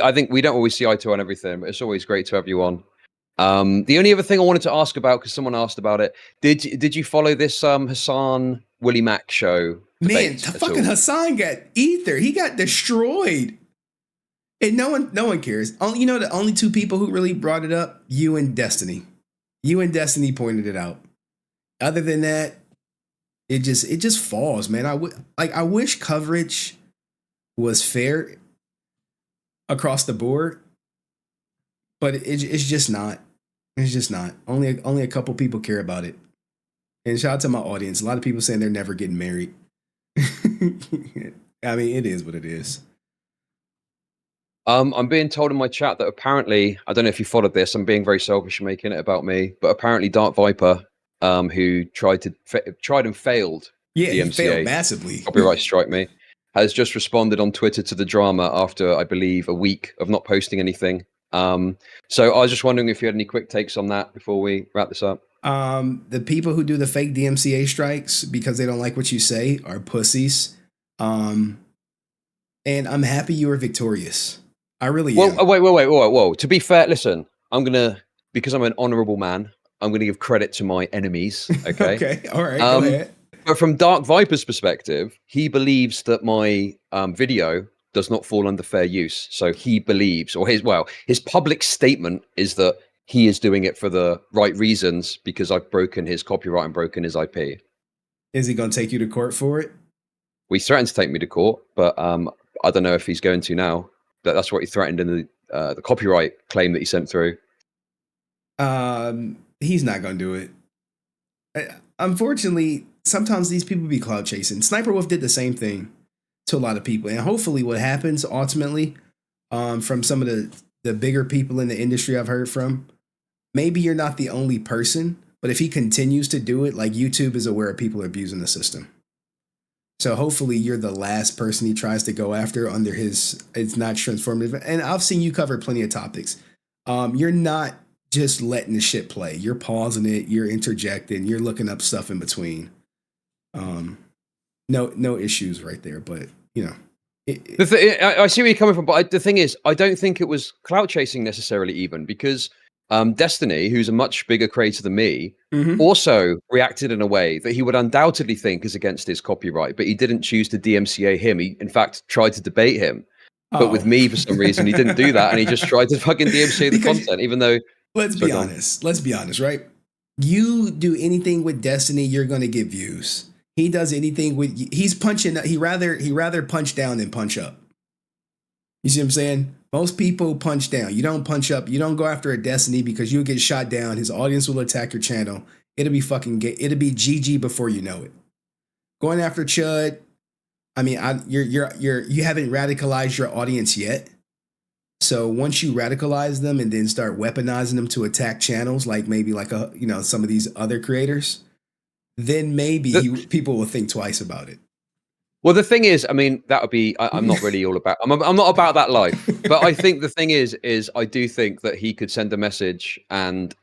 I think we don't always see eye to eye on everything, but it's always great to have you on. The only other thing I wanted to ask about, because someone asked about it, did you follow this Hassan Willie Mack show? Man, fucking Hassan got ether. He got destroyed. And no one cares. The only two people who really brought it up, you and Destiny. You and Destiny pointed it out. Other than that, it just falls, man. I wish coverage was fair across the board, but it's just not. It's just not. Only a couple people care about it. And shout out to my audience. A lot of people saying they're never getting married. I mean, it is what it is. I'm being told in my chat that apparently, I don't know if you followed this, I'm being very selfish and making it about me, but apparently Dark Viper, who tried and failed the he MCA, failed massively. Copyright strike me, has just responded on Twitter to the drama after, I believe, a week of not posting anything. So I was just wondering if you had any quick takes on that before we wrap this up. The people who do the fake DMCA strikes because they don't like what you say are pussies. And I'm happy you were victorious. I really am. Whoa. To be fair, listen, because I'm an honorable man, I'm going to give credit to my enemies. Okay. Okay. All right. Go ahead. But from Dark Viper's perspective, he believes that my video does not fall under fair use. So he believes, or his public statement is that he is doing it for the right reasons because I've broken his copyright and broken his IP. Is he going to take you to court for it? We threatened to take me to court, but I don't know if he's going to now. That's what he threatened in the copyright claim that he sent through. He's not going to do it. Unfortunately, sometimes these people be cloud chasing. Sniper Wolf did the same thing to a lot of people. And hopefully what happens ultimately from some of the bigger people in the industry I've heard from, maybe you're not the only person, but if he continues to do it, like YouTube is aware of people abusing the system. So hopefully you're the last person he tries to go after under his, it's not transformative. And I've seen you cover plenty of topics. You're not just letting the shit play. You're pausing it. You're interjecting. You're looking up stuff in between. No issues right there. But, I see where you're coming from. But the thing is, I don't think it was clout chasing necessarily even because Destiny, who's a much bigger creator than me, also reacted in a way that he would undoubtedly think is against his copyright, but he didn't choose to DMCA him. He, in fact, tried to debate him. But with me, for some reason, he didn't do that, and he just tried to fucking DMCA the content, even though... Let's be honest, right? You do anything with Destiny, you're going to get views. He does anything with... He's punching... He rather punch down than punch up. You see what I'm saying? Most people punch down. You don't punch up. You don't go after a Destiny because you'll get shot down. His audience will attack your channel. It'll be fucking gay. It'll be GG before you know it. Going after Chud, I mean, you haven't radicalized your audience yet. So once you radicalize them and then start weaponizing them to attack channels, like maybe like some of these other creators, then maybe people will think twice about it. Well, the thing is, I mean, that would be, I'm not really all about, I'm not about that life, but I think the thing is I do think that he could send a message and,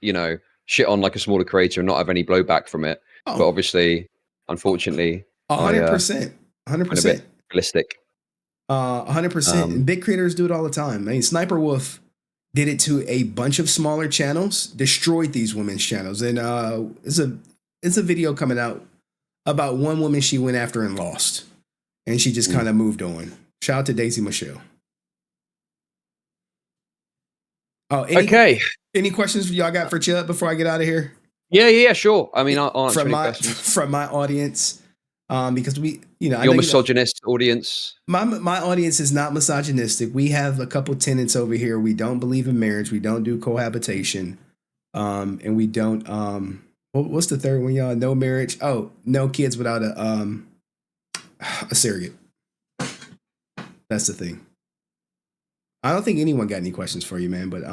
shit on like a smaller creator and not have any blowback from it. Oh. But obviously, unfortunately, 100%, 100%. A bit realistic. 100%. And big creators do it all the time. I mean, SSSnipwerwolf did it to a bunch of smaller channels, destroyed these women's channels. And it's a video coming out about one woman she went after and lost. And she just kind of moved on. Shout out to Daisy Michelle. Oh, any questions y'all got for Chud before I get out of here? Yeah, sure. I mean, I'll answer any questions from my audience, because we, your misogynist audience. My audience is not misogynistic. We have a couple tenets over here. We don't believe in marriage. We don't do cohabitation, and we don't. What's the third one, y'all? No marriage. Oh, no kids without a surrogate. That's the thing. I don't think anyone got any questions for you, man, but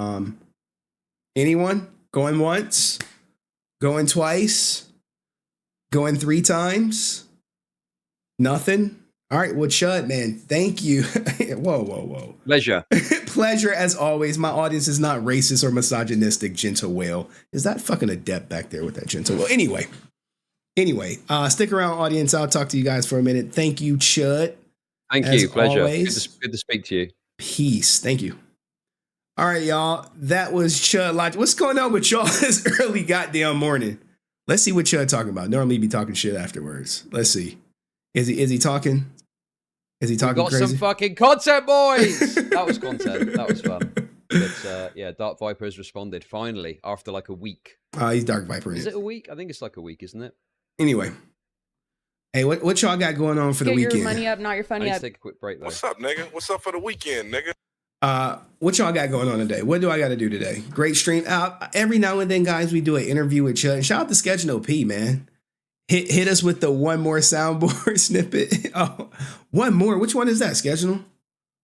anyone going once, going twice, going 3 times, nothing. All right, well, Chud, man, thank you. Whoa. Pleasure as always. My audience is not racist or misogynistic, gentle whale. Is that fucking adept back there with that gentle whale? Anyway, stick around, audience. I'll talk to you guys for a minute. Thank you, Chud. Thank you. Pleasure. Good to speak to you. Peace. Thank you. All right, y'all. That was Chud Logic. What's going on with y'all this early goddamn morning? Let's see what Chud talking about. Normally he be talking shit afterwards. Let's see. Is he talking? Is he talking crazy? Got some fucking content, boys. That was content. That was fun. But Dark Viper has responded finally after like a week. He's Dark Viper. Is it a week? I think it's like a week, isn't it? Anyway. Hey, what y'all got going on for the weekend? Get your money up, not your funny up. Let's take a quick break though. What's up, nigga? What's up for the weekend, nigga? What y'all got going on today? What do I got to do today? Great stream. Every now and then, guys, we do an interview with Chud. Shout out to Sketch OP, man. Hit us with the one more soundboard snippet. Oh, one more. Which one is that, Schedule?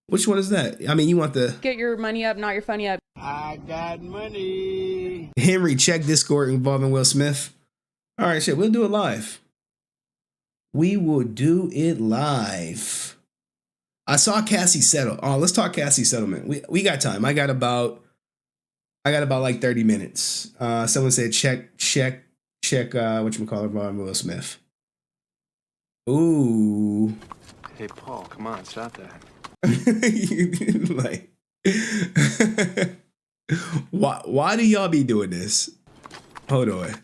Which one is that? I mean, you want the... Get your money up, not your funny up. I got money. Henry, check Discord involving Will Smith. All right, shit, we'll do it live. We will do it live. I saw Cassie settle. Oh, let's talk Cassie settlement. We got time. I got about like 30 minutes. Someone said check whatchamacallit, Will Smith. Ooh. Hey Paul, come on, stop that. Like why do y'all be doing this? Hold on.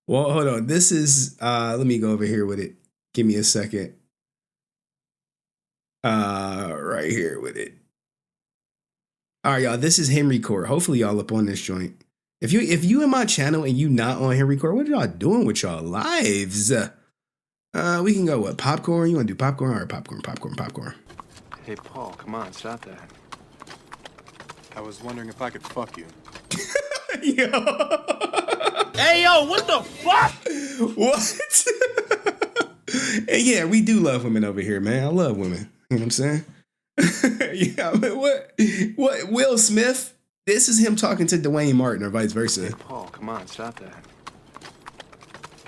Well, hold on. This is let me go over here with it. Give me a second. Right here with it. All right, y'all. This is Henry Court. Hopefully, y'all up on this joint. If you in my channel and you not on Henry Court, what are y'all doing with y'all lives? We can go what? Popcorn? You want to do popcorn? All right, popcorn. Hey Paul, come on, stop that. I was wondering if I could fuck you. Yo. Hey yo, what the fuck? What? And yeah, we do love women over here, man. I love women. You know what I'm saying? Yeah, I mean, what? Will Smith? This is him talking to Dwayne Martin or vice versa. Hey, Paul, come on, stop that.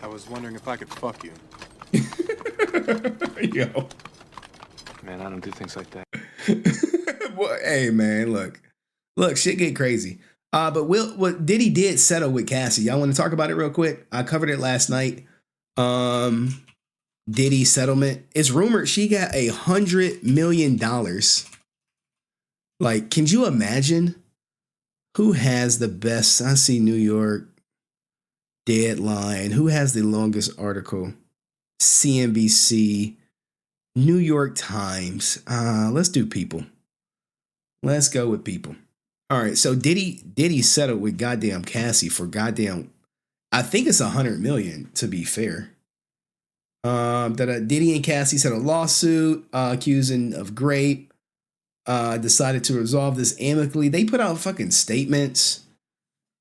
I was wondering if I could fuck you. Yo. Man, I don't do things like that. Well, hey, man, look, shit get crazy. But what Diddy did settle with Cassie. Y'all want to talk about it real quick? I covered it last night. Diddy settlement. It's rumored she got $100 million. Like, can you imagine Who has the best? I see New York, Deadline. Who has the longest article? CNBC, New York Times. Let's do People. Let's go with People. All right, so Diddy settled with goddamn Cassie for goddamn, I think it's $100 million, to be fair. Diddy and Cassie settled a lawsuit accusing of rape. Decided to resolve this amicably. They put out fucking statements.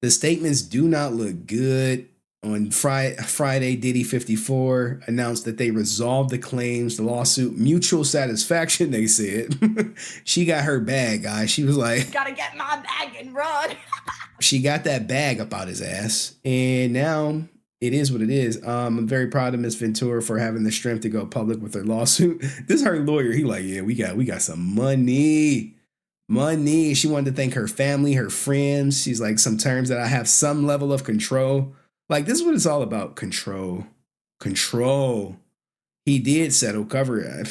The statements do not look good. On Friday, Diddy 54 announced that they resolved the claims, the lawsuit, mutual satisfaction, they said. She got her bag, guys. She was like, Gotta get my bag and run. she got that bag up out his ass. And now it is what it is. I'm very proud of Miss Ventura for having the strength to go public with her lawsuit. This is her lawyer. He like, yeah, we got some money. Money. She wanted to thank her family, her friends. She's like, some terms that I have some level of control. Like, this is what it's all about. Control. He did settle, cover it.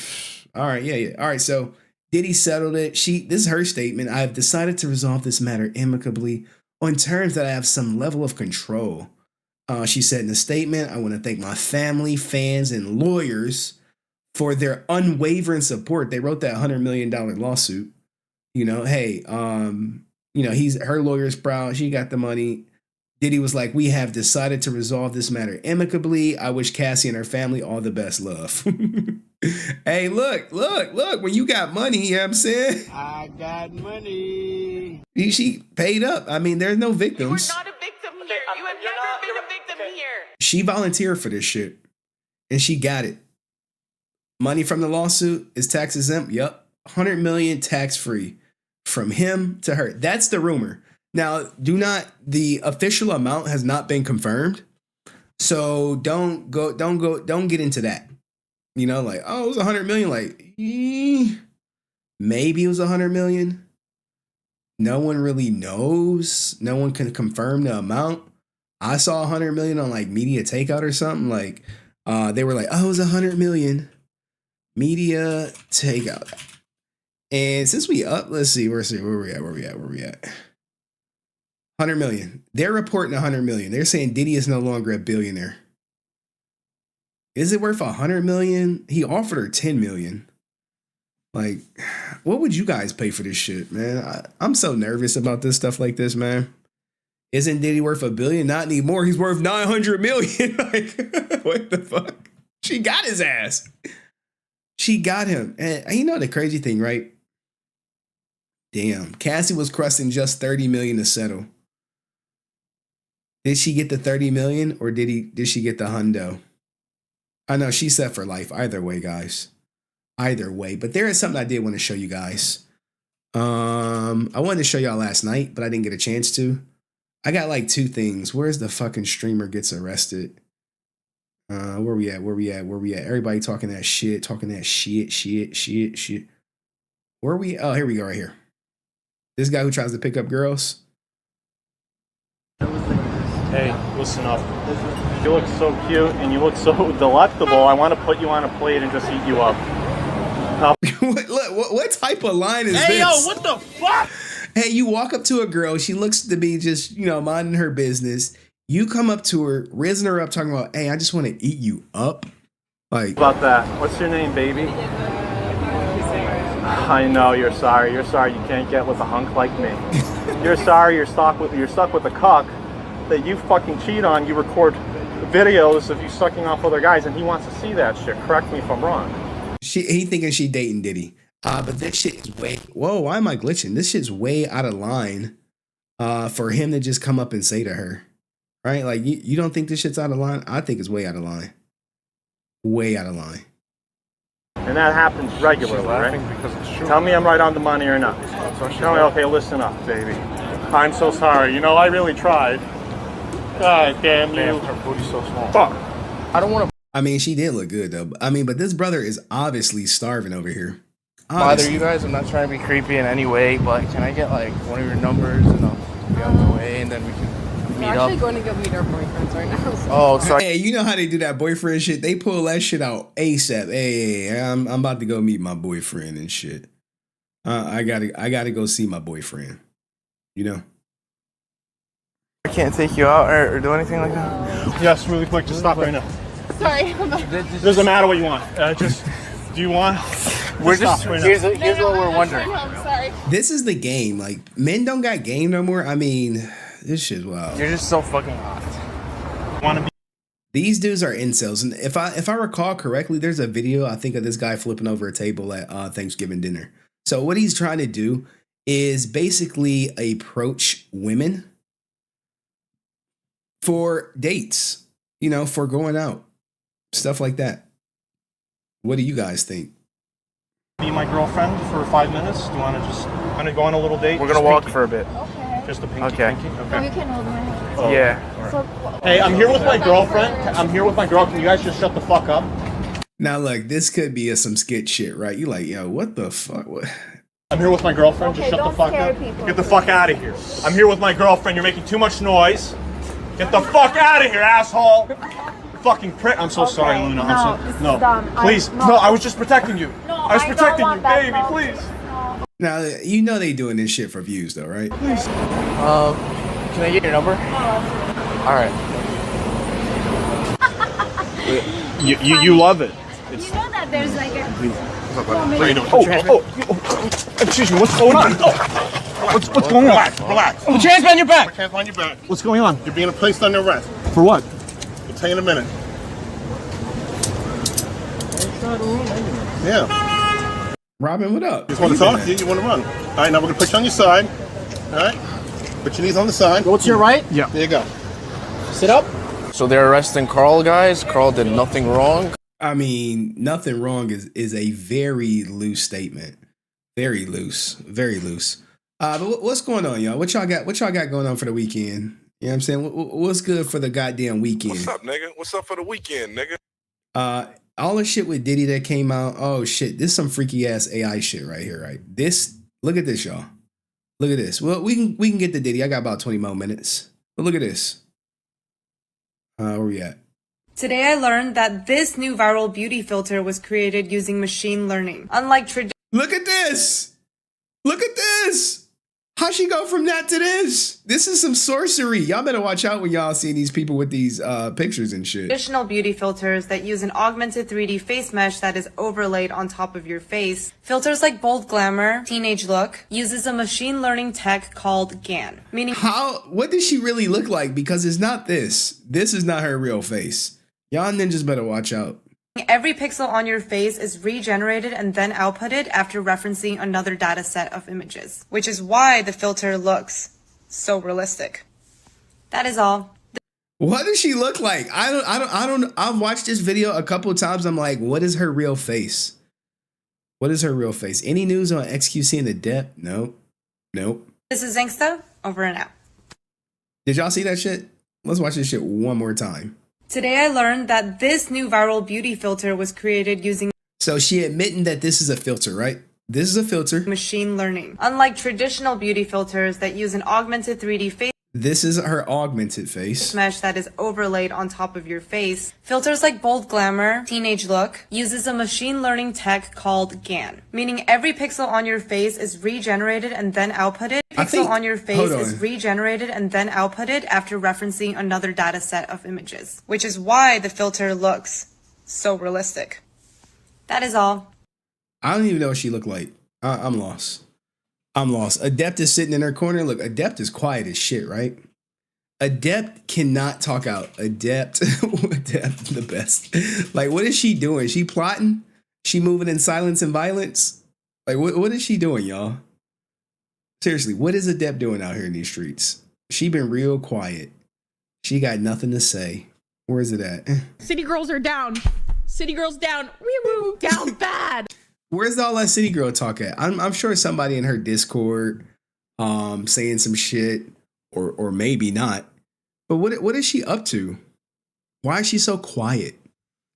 All right, yeah. All right, so Diddy settled it. This is her statement. I've decided to resolve this matter amicably on terms that I have some level of control. She said in the statement, I want to thank my family, fans, and lawyers for their unwavering support. They wrote that $100 million lawsuit. You know, hey, her lawyer's proud. She got the money. Diddy was like, we have decided to resolve this matter amicably. I wish Cassie and her family all the best love. Hey, look, when you got money, you know what I'm saying? I got money. She paid up. I mean, there's no victims. You are not a victim here. You have never been a victim here. She volunteered for this shit. And she got it. Money from the lawsuit is tax exempt. Yep. 100 million tax free from him to her. That's the rumor. Now, the official amount has not been confirmed. So don't get into that. You know, like, oh, it was 100 million. Like, maybe it was 100 million. No one really knows. No one can confirm the amount. I saw 100 million on like Media Takeout or something. Like, they were like, oh, it was 100 million. Media Takeout. And since we up, let's see, where we at? 100 million. They're reporting 100 million. They're saying Diddy is no longer a billionaire. Is it worth 100 million? He offered her 10 million. Like, what would you guys pay for this shit, man? I'm so nervous about this stuff like this, man. Isn't Diddy worth $1 billion? Not anymore. He's worth 900 million. Like, what the fuck? She got his ass. She got him. And you know the crazy thing, right? Damn. Cassie was crushing just 30 million to settle. Did she get the 30 million or did she get the hundo? I know she's set for life. Either way, guys. Either way. But there is something I did want to show you guys. I wanted to show y'all last night, but I didn't get a chance to. I got like two things. Where's the fucking streamer gets arrested? Where we at? Everybody talking that shit. Where we? Oh, here we go, right here. This guy who tries to pick up girls. Hey, listen up. You look so cute and you look so delectable. I want to put you on a plate and just eat you up. What type of line is this? Hey, yo, what the fuck? Hey, you walk up to a girl. She looks to be just, minding her business. You come up to her, raising her up, talking about, hey, I just want to eat you up. Like, about that. What's your name, baby? I know you're sorry. You're sorry you can't get with a hunk like me. You're sorry you're stuck with a cuck that you fucking cheat on. You record videos of you sucking off other guys, and he wants to see that shit. Correct me if I'm wrong. He thinking she dating Diddy. But this shit is way. Whoa, why am I glitching? This shit's way out of line. For him to just come up and say to her, right? Like you don't think this shit's out of line? I think it's way out of line. Way out of line. And that happens regularly, right? Tell me I'm right on the money or not. Tell me, okay, listen up, baby. I'm so sorry. I really tried. God damn you. Her booty's so small. Fuck. I don't want to. I mean, she did look good, though. I mean, but this brother is obviously starving over here. Bother you guys? I'm not trying to be creepy in any way, but can I get, like, one of your numbers and I'll be on my way and then we can meet up? We're actually going to go meet our boyfriends right now. So. Oh, sorry. Hey, you know how they do that boyfriend shit? They pull that shit out ASAP. Hey, I'm about to go meet my boyfriend and shit. I gotta go see my boyfriend. I can't take you out or do anything like that? Yes, really quick, just stop right now. Sorry. Doesn't matter what you want. Do you want? We're just, here's what we're wondering. Sorry. This is the game. Like, men don't got game no more. I mean, this shit's wild. You're just so fucking hot. Want to be? These dudes are incels, and if I recall correctly, there's a video I think of this guy flipping over a table at Thanksgiving dinner. So what he's trying to do is basically approach women for dates, you know, for going out, stuff like that. What do you guys think? Be my girlfriend for 5 minutes? Do you want to just kind of go on a little date? We're gonna walk for a bit. Okay. Just a pinky. Okay. Pinky? Oh, you can hold my hand. Oh, Yeah. So, hey, I'm here with my girlfriend. I'm here with my girl. Can you guys just shut the fuck up? Now, look, this could be some skit shit, right? You like, yo, what the fuck? What? I'm here with my girlfriend. Okay, just shut the don't fuck scare up. people. Get the fuck out of here. I'm here with my girlfriend. You're making too much noise. Get the fuck out of here, asshole. Fucking prick. I'm so sorry, Luna. No, Please. No, I was just protecting you. No, I was I don't protecting you, want that, baby. no. Please. Now, you know they doing this shit for views, though, right? Can I get your number? All right. You love it. You know that there's like a... What are you doing? Excuse me. What's going on? What's going on? Relax. Put your hands behind your back. Hands behind your back. What's going on? You're being placed under arrest. For what? I'll tell you in a minute. Yeah. Robin, what up? You just want to talk? You want to run? All right, now we're going to put you on your side. All right? Put your knees on the side. Go to your right. Yeah. There you go. Sit up. So they're arresting Carl, guys. Carl did nothing wrong. I mean, nothing wrong is a very loose statement. Very loose. Very loose. But what's going on, y'all? What y'all got going on for the weekend? You know what I'm saying? What's good for the goddamn weekend? What's up, nigga? What's up for the weekend, nigga? All the shit with Diddy that came out. Oh shit, this is some freaky ass AI shit right here, right? Look at this, y'all. Look at this. Well, we can get to Diddy. I got about 20 more minutes. But look at this. Where we at? Today I learned that this new viral beauty filter was created using machine learning. Unlike traditional... Look at this! Look at this! How'd she go from that to this? This is some sorcery. Y'all better watch out when y'all see these people with these pictures and shit. Traditional beauty filters that use an augmented 3D face mesh that is overlaid on top of your face. Filters like Bold Glamour, Teenage Look, uses a machine learning tech called GAN. Meaning... What does she really look like? Because it's not this. This is not her real face. Y'all ninjas better watch out. Every pixel on your face is regenerated and then outputted after referencing another data set of images, which is why the filter looks so realistic. That is all. What does she look like? I've watched this video a couple of times. I'm like, what is her real face? What is her real face? Any news on XQC and the Depp? Nope. This is Zangsta, over and out. Did y'all see that shit? Let's watch this shit one more time. Today I learned that this new viral beauty filter was created using... So she admitting that this is a filter, right? This is a filter. Machine learning. Unlike traditional beauty filters that use an augmented 3D face... This is her augmented face mesh that is overlaid on top of your face. Filters like Bold Glamour, Teenage Look, uses a machine learning tech called GAN. Meaning every pixel on your face is regenerated and then outputted. Pixel on your face is regenerated and then outputted after referencing another data set of images. Which is why the filter looks so realistic. That is all. I don't even know what she looked like. I'm lost. Adept is sitting in her corner. Look, Adept is quiet as shit, right? Adept cannot talk out. Adept, the best. Like, what is she doing? She plotting? She moving in silence and violence? Like, what is she doing, y'all? Seriously, what is Adept doing out here in these streets? She been real quiet. She got nothing to say. Where is it at? City girls are down. City girls down. Wee-woo, down bad. Where's all that city girl talk at? I'm sure somebody in her Discord saying some shit, or maybe not. But what is she up to? Why is she so quiet?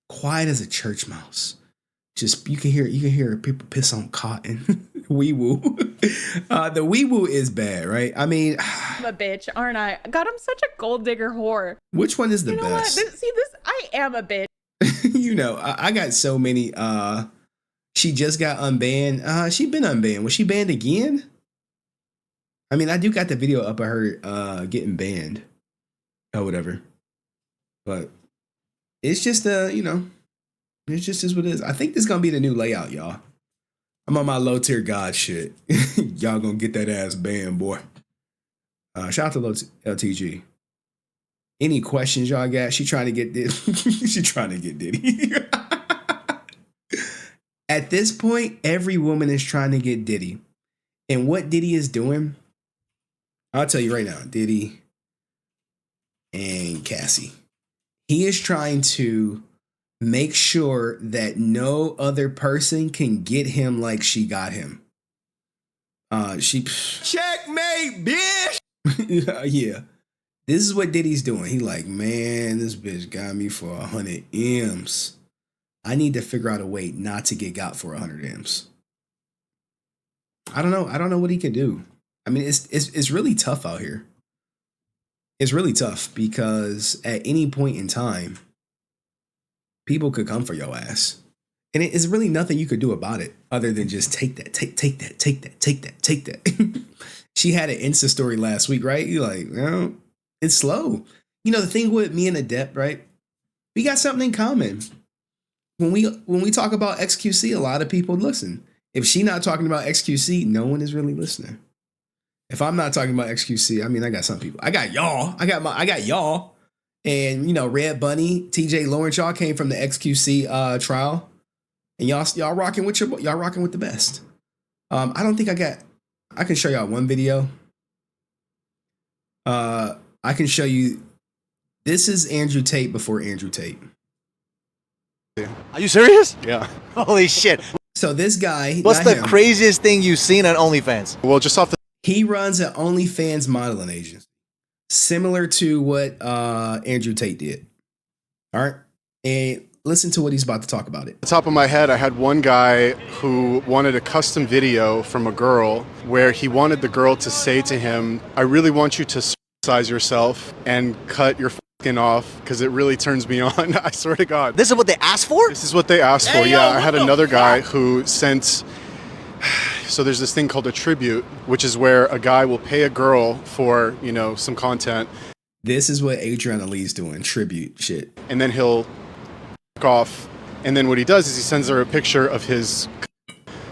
Quiet as a church mouse. Just you can hear people piss on cotton. Wee woo. The wee woo is bad, right? I mean, I'm a bitch, aren't I? God, I'm such a gold digger whore. Which one is the best? What? See this? I am a bitch. You know, I got so many. She just got unbanned. She been unbanned. Was she banned again? I mean, I do got the video up of her getting banned. or whatever. But it's just you know, it's just is what it is. I think this is gonna be the new layout, y'all. I'm on my low tier god shit. Y'all gonna get that ass banned, boy. Shout out to LTG. Any questions y'all got? She trying to get Diddy. She trying to get Diddy. At this point, every woman is trying to get Diddy. And what Diddy is doing, I'll tell you right now, Diddy and Cassie. He is trying to make sure that no other person can get him like she got him. She checkmate, bitch. Yeah. This is what Diddy's doing. He like, man, this bitch got me for 100 M's. I need to figure out a way not to get got for 100 M's. I don't know what he can do. I mean, it's really tough out here. It's really tough because at any point in time, people could come for your ass. And it's really nothing you could do about it other than just take that. She had an Insta story last week, right? You're like, well, it's slow. You know, the thing with me and Adept, right? We got something in common. When we talk about XQC, a lot of people listen. If she not talking about XQC, no one is really listening. If I'm not talking about XQC, I mean, I got some people. I got y'all. I got y'all. And, you know, Red Bunny, TJ Lawrence, y'all came from the XQC trial. And y'all rocking with the best. I don't think I can show y'all one video. I can show you. This is Andrew Tate before Andrew Tate. Are you serious? Yeah. Holy shit. So this guy. What's the craziest thing you've seen on OnlyFans? Well, just off the. He runs an OnlyFans modeling agency, similar to what Andrew Tate did. All right, and listen to what he's about to talk about it. At the top of my head, I had one guy who wanted a custom video from a girl where he wanted the girl to say to him, "I really want you to circumcise yourself and cut your skin off because it really turns me on." I swear to God. This is what they asked for? This is what they asked for, yeah. I had another guy who sent. So there's this thing called a tribute, which is where a guy will pay a girl for, you know, some content. This is what Adriana Lee's doing, tribute shit. And then he'll off. And then what he does is he sends her a picture of his.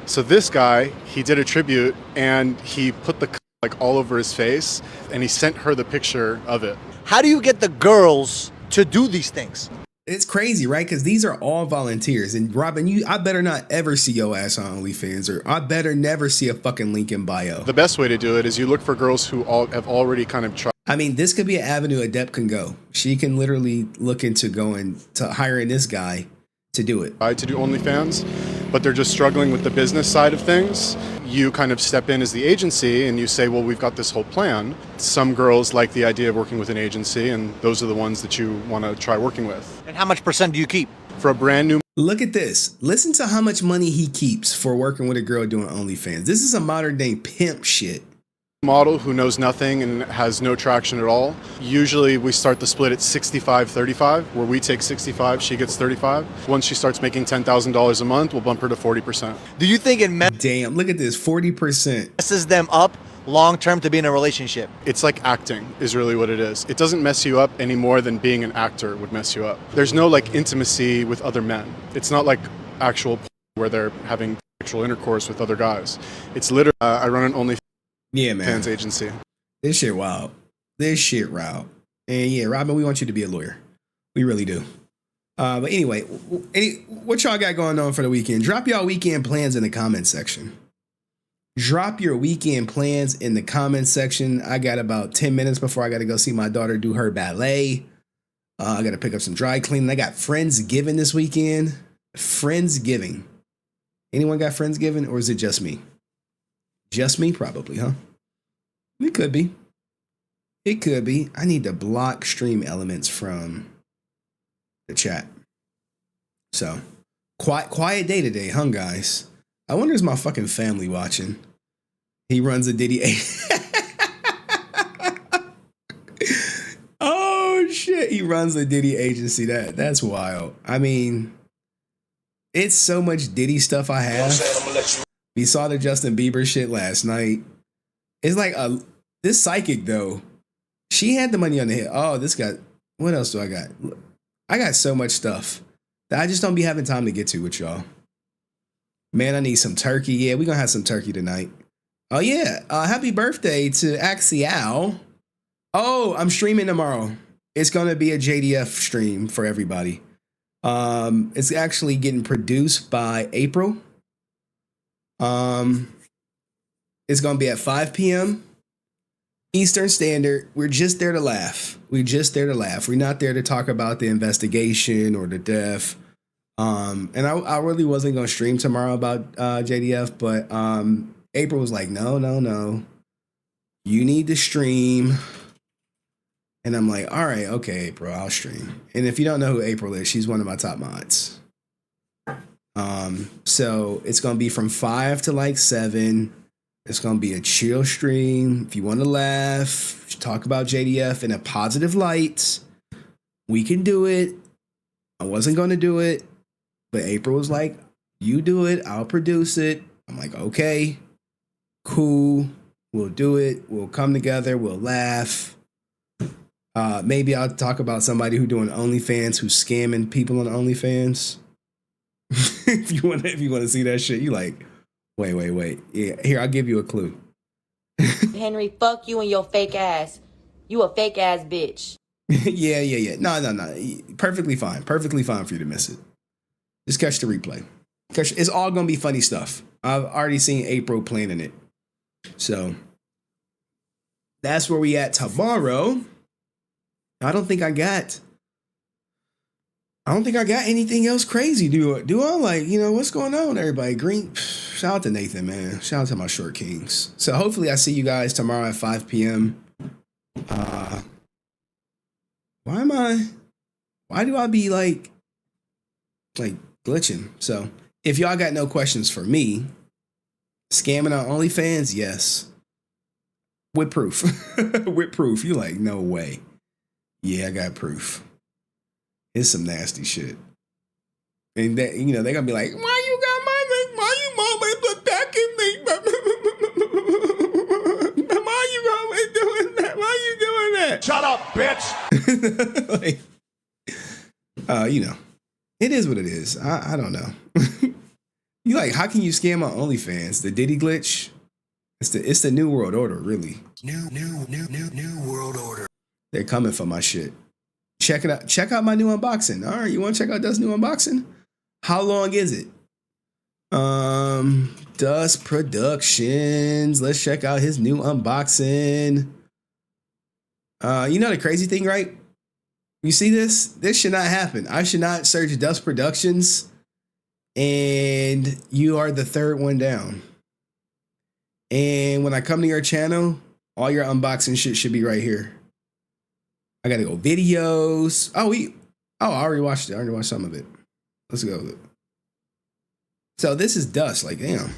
So this guy, he did a tribute and he put the like all over his face and he sent her the picture of it. How do you get the girls to do these things? It's crazy, right? Because these are all volunteers. And Robin, I better not ever see your ass on OnlyFans, or I better never see a fucking link in bio. The best way to do it is you look for girls who have already kind of tried. I mean, this could be an avenue Adept can go. She can literally look into going to hiring this guy to do it. To do OnlyFans, but they're just struggling with the business side of things. You kind of step in as the agency and you say, well, we've got this whole plan. Some girls like the idea of working with an agency, and those are the ones that you want to try working with. And how much % do you keep? For a brand new... Look at this. Listen to how much money he keeps for working with a girl doing OnlyFans. This is a modern day pimp shit. Model who knows nothing and has no traction at all. Usually we start the split at 65-35, where we take 65, she gets 35. Once she starts making $10,000 a month, we'll bump her to 40%. Do you think it Damn, look at this, 40%. messes them up long term to be in a relationship? It's like acting is really what it is. It doesn't mess you up any more than being an actor would mess you up. There's no like intimacy with other men. It's not like actual where they're having sexual intercourse with other guys. It's literally, I run an OnlyFans agency. This shit wild. This shit wild. And yeah, Robin, we want you to be a lawyer. We really do. But anyway, what y'all got going on for the weekend? Drop y'all weekend plans in the comment section. Drop your weekend plans in the comment section. I got about 10 minutes before I got to go see my daughter do her ballet. I got to pick up some dry cleaning. I got Friendsgiving this weekend. Friendsgiving. Anyone got Friendsgiving, or is it just me? Just me, probably, huh? It could be. It could be. I need to block stream elements from the chat. So, quiet day today, huh, guys? I wonder is my fucking family watching? He runs a Diddy. Oh shit! He runs a Diddy agency. That's wild. I mean, it's so much Diddy stuff I have. We saw the Justin Bieber shit last night. It's like this psychic though. She had the money on the hit. Oh, this got, what else do I got? I got so much stuff that I just don't be having time to get to with y'all. Man, I need some turkey. Yeah, we're going to have some turkey tonight. Oh, yeah. Happy birthday to Axial. Oh, I'm streaming tomorrow. It's going to be a JDF stream for everybody. It's actually getting produced by April. It's going to be at 5 p.m. Eastern Standard. We're just there to laugh. We're just there to laugh. We're not there to talk about the investigation or the death. And I really wasn't going to stream tomorrow about JDF, but April was like, no. You need to stream. And I'm like, all right, okay, April, I'll stream. And if you don't know who April is, she's one of my top mods. So it's going to be from 5 to like 7. It's going to be a chill stream. If you want to laugh, talk about JDF in a positive light, we can do it. I wasn't going to do it, but April was like, you do it. I'll produce it. I'm like, okay, cool. We'll do it. We'll come together. We'll laugh. Maybe I'll talk about somebody who's doing OnlyFans, who's scamming people on OnlyFans. if you want to see that shit, you like, wait. Yeah, here, I'll give you a clue. Henry, fuck you and your fake ass. You a fake ass bitch. Yeah. No. Perfectly fine for you to miss it. Just catch the replay. It's all gonna be funny stuff. I've already seen April planning it. So that's where we at tomorrow. I don't think I got anything else crazy. Do I? Like, what's going on, everybody? Green. Shout out to Nathan, man. Shout out to my short kings. So hopefully I see you guys tomorrow at 5 p.m. Why do I be like glitching? So if y'all got no questions for me, scamming on OnlyFans, yes. With proof. With proof. You like, no way. Yeah, I got proof. It's some nasty shit. And that, they're gonna be like, why you got my link? Why you always attacking me? Why you always doing that? Why you doing that? Shut up, bitch. It is what it is. I don't know. You like, how can you scam on OnlyFans? The Diddy glitch? It's the New World Order, really. New World Order. They're coming for my shit. Check it out. Check out my new unboxing. All right, you want to check out Dust's new unboxing? How long is it? Dust Productions. Let's check out his new unboxing. The crazy thing, right? You see this? This should not happen. I should not search Dust Productions, and you are the third one down. And when I come to your channel, all your unboxing shit should be right here. I gotta go videos. I already watched it. I already watched some of it. Let's go with it. So this is Dust. Like, damn.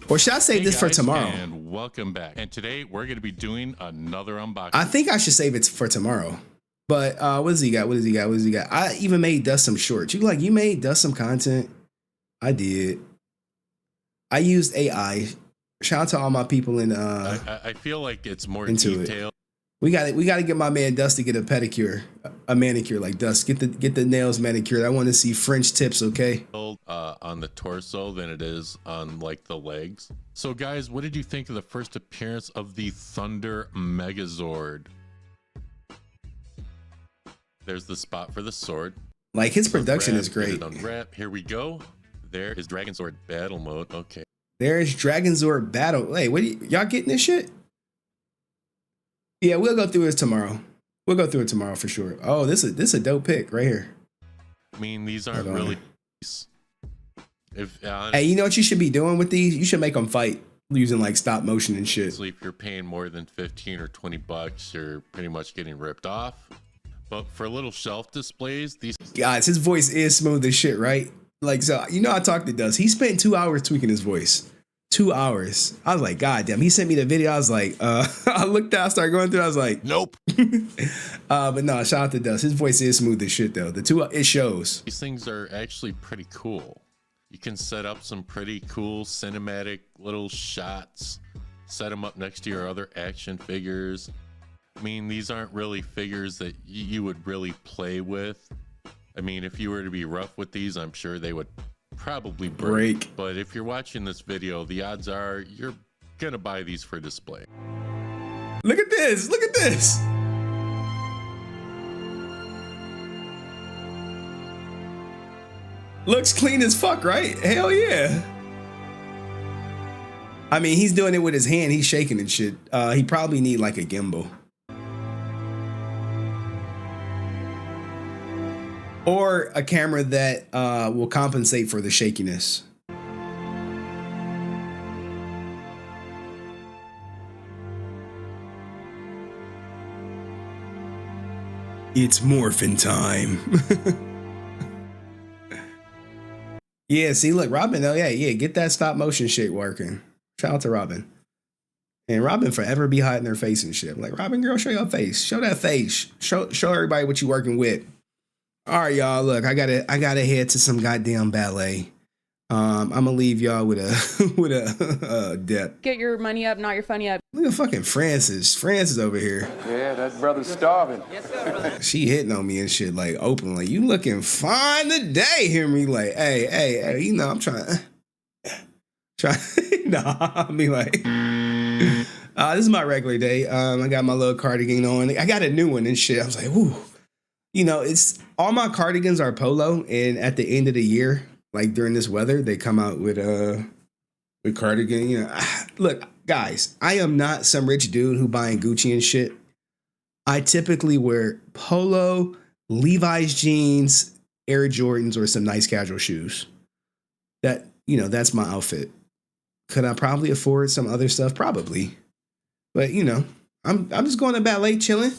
Or should I save this for tomorrow? And welcome back. And today we're going to be doing another unboxing. I think I should save it for tomorrow. But what does he got? What does he got? I even made Dust some shorts. You made Dust some content. I did. I used AI. Shout out to all my people in I feel like it's more detailed. We got to get my man Dust to get a pedicure, a manicure like Dust. Get the nails manicured. I want to see French tips, okay? On the torso than it is on like the legs. So guys, what did you think of the first appearance of the Thunder Megazord? There's the spot for the sword. Like, his production is great. Unwrap. Here we go. There is Dragon Sword battle mode. Okay. There's Dragon Zord battle. Hey, y'all getting this shit? Yeah, we'll go through it tomorrow. We'll go through it tomorrow for sure. Oh, this is a dope pick right here. I mean, these aren't really. Hey, you know what you should be doing with these? You should make them fight using like stop motion and shit. If you're paying more than 15 or 20 bucks, you're pretty much getting ripped off. But for little shelf displays, these guys, his voice is smooth as shit, right? Like, so, I talked to Dust. He spent 2 hours tweaking his voice. 2 hours. I was like, God damn. He sent me the video. I was like, I looked out, started going through. I was like, nope. But no, shout out to Dust. His voice is smooth as shit, though. It shows. These things are actually pretty cool. You can set up some pretty cool cinematic little shots set them up next to your other action figures. I mean, these aren't really figures that you would really play with. I mean, if you were to be rough with these, I'm sure they would probably break. But if you're watching this video, the odds are you're gonna buy these for display. Look at this. Look at this. Looks clean as fuck, right? Hell yeah. I mean, he's doing it with his hand. He's shaking and shit. He probably need like a gimbal. Or a camera that will compensate for the shakiness. It's morphin' time. Yeah, see, look, Robin, oh yeah, get that stop motion shit working. Shout out to Robin. And Robin forever be hiding her face and shit. Like, Robin, girl, show your face. Show that face. Show everybody what you working with. All right, y'all, look, I gotta head to some goddamn ballet. I'm gonna leave y'all with a depth. Get your money up, not your funny up. Look at fucking Francis. Francis over here. Yeah, that brother's starving. Yes, sir, brother. She hitting on me and shit, like, openly. You looking fine today, Henry. Like, hey, you know, I'm trying. Nah, I mean, like, this is my regular day. I got my little cardigan on. I got a new one and shit. I was like, ooh. You know, it's all my cardigans are polo, and at the end of the year, like during this weather, they come out with cardigan. You know, look, guys, I am not some rich dude who buying Gucci and shit. I typically wear polo, Levi's jeans, Air Jordans, or some nice casual shoes. That, you know, that's my outfit. Could I probably afford some other stuff? Probably, but you know, I'm just going to ballet, chilling.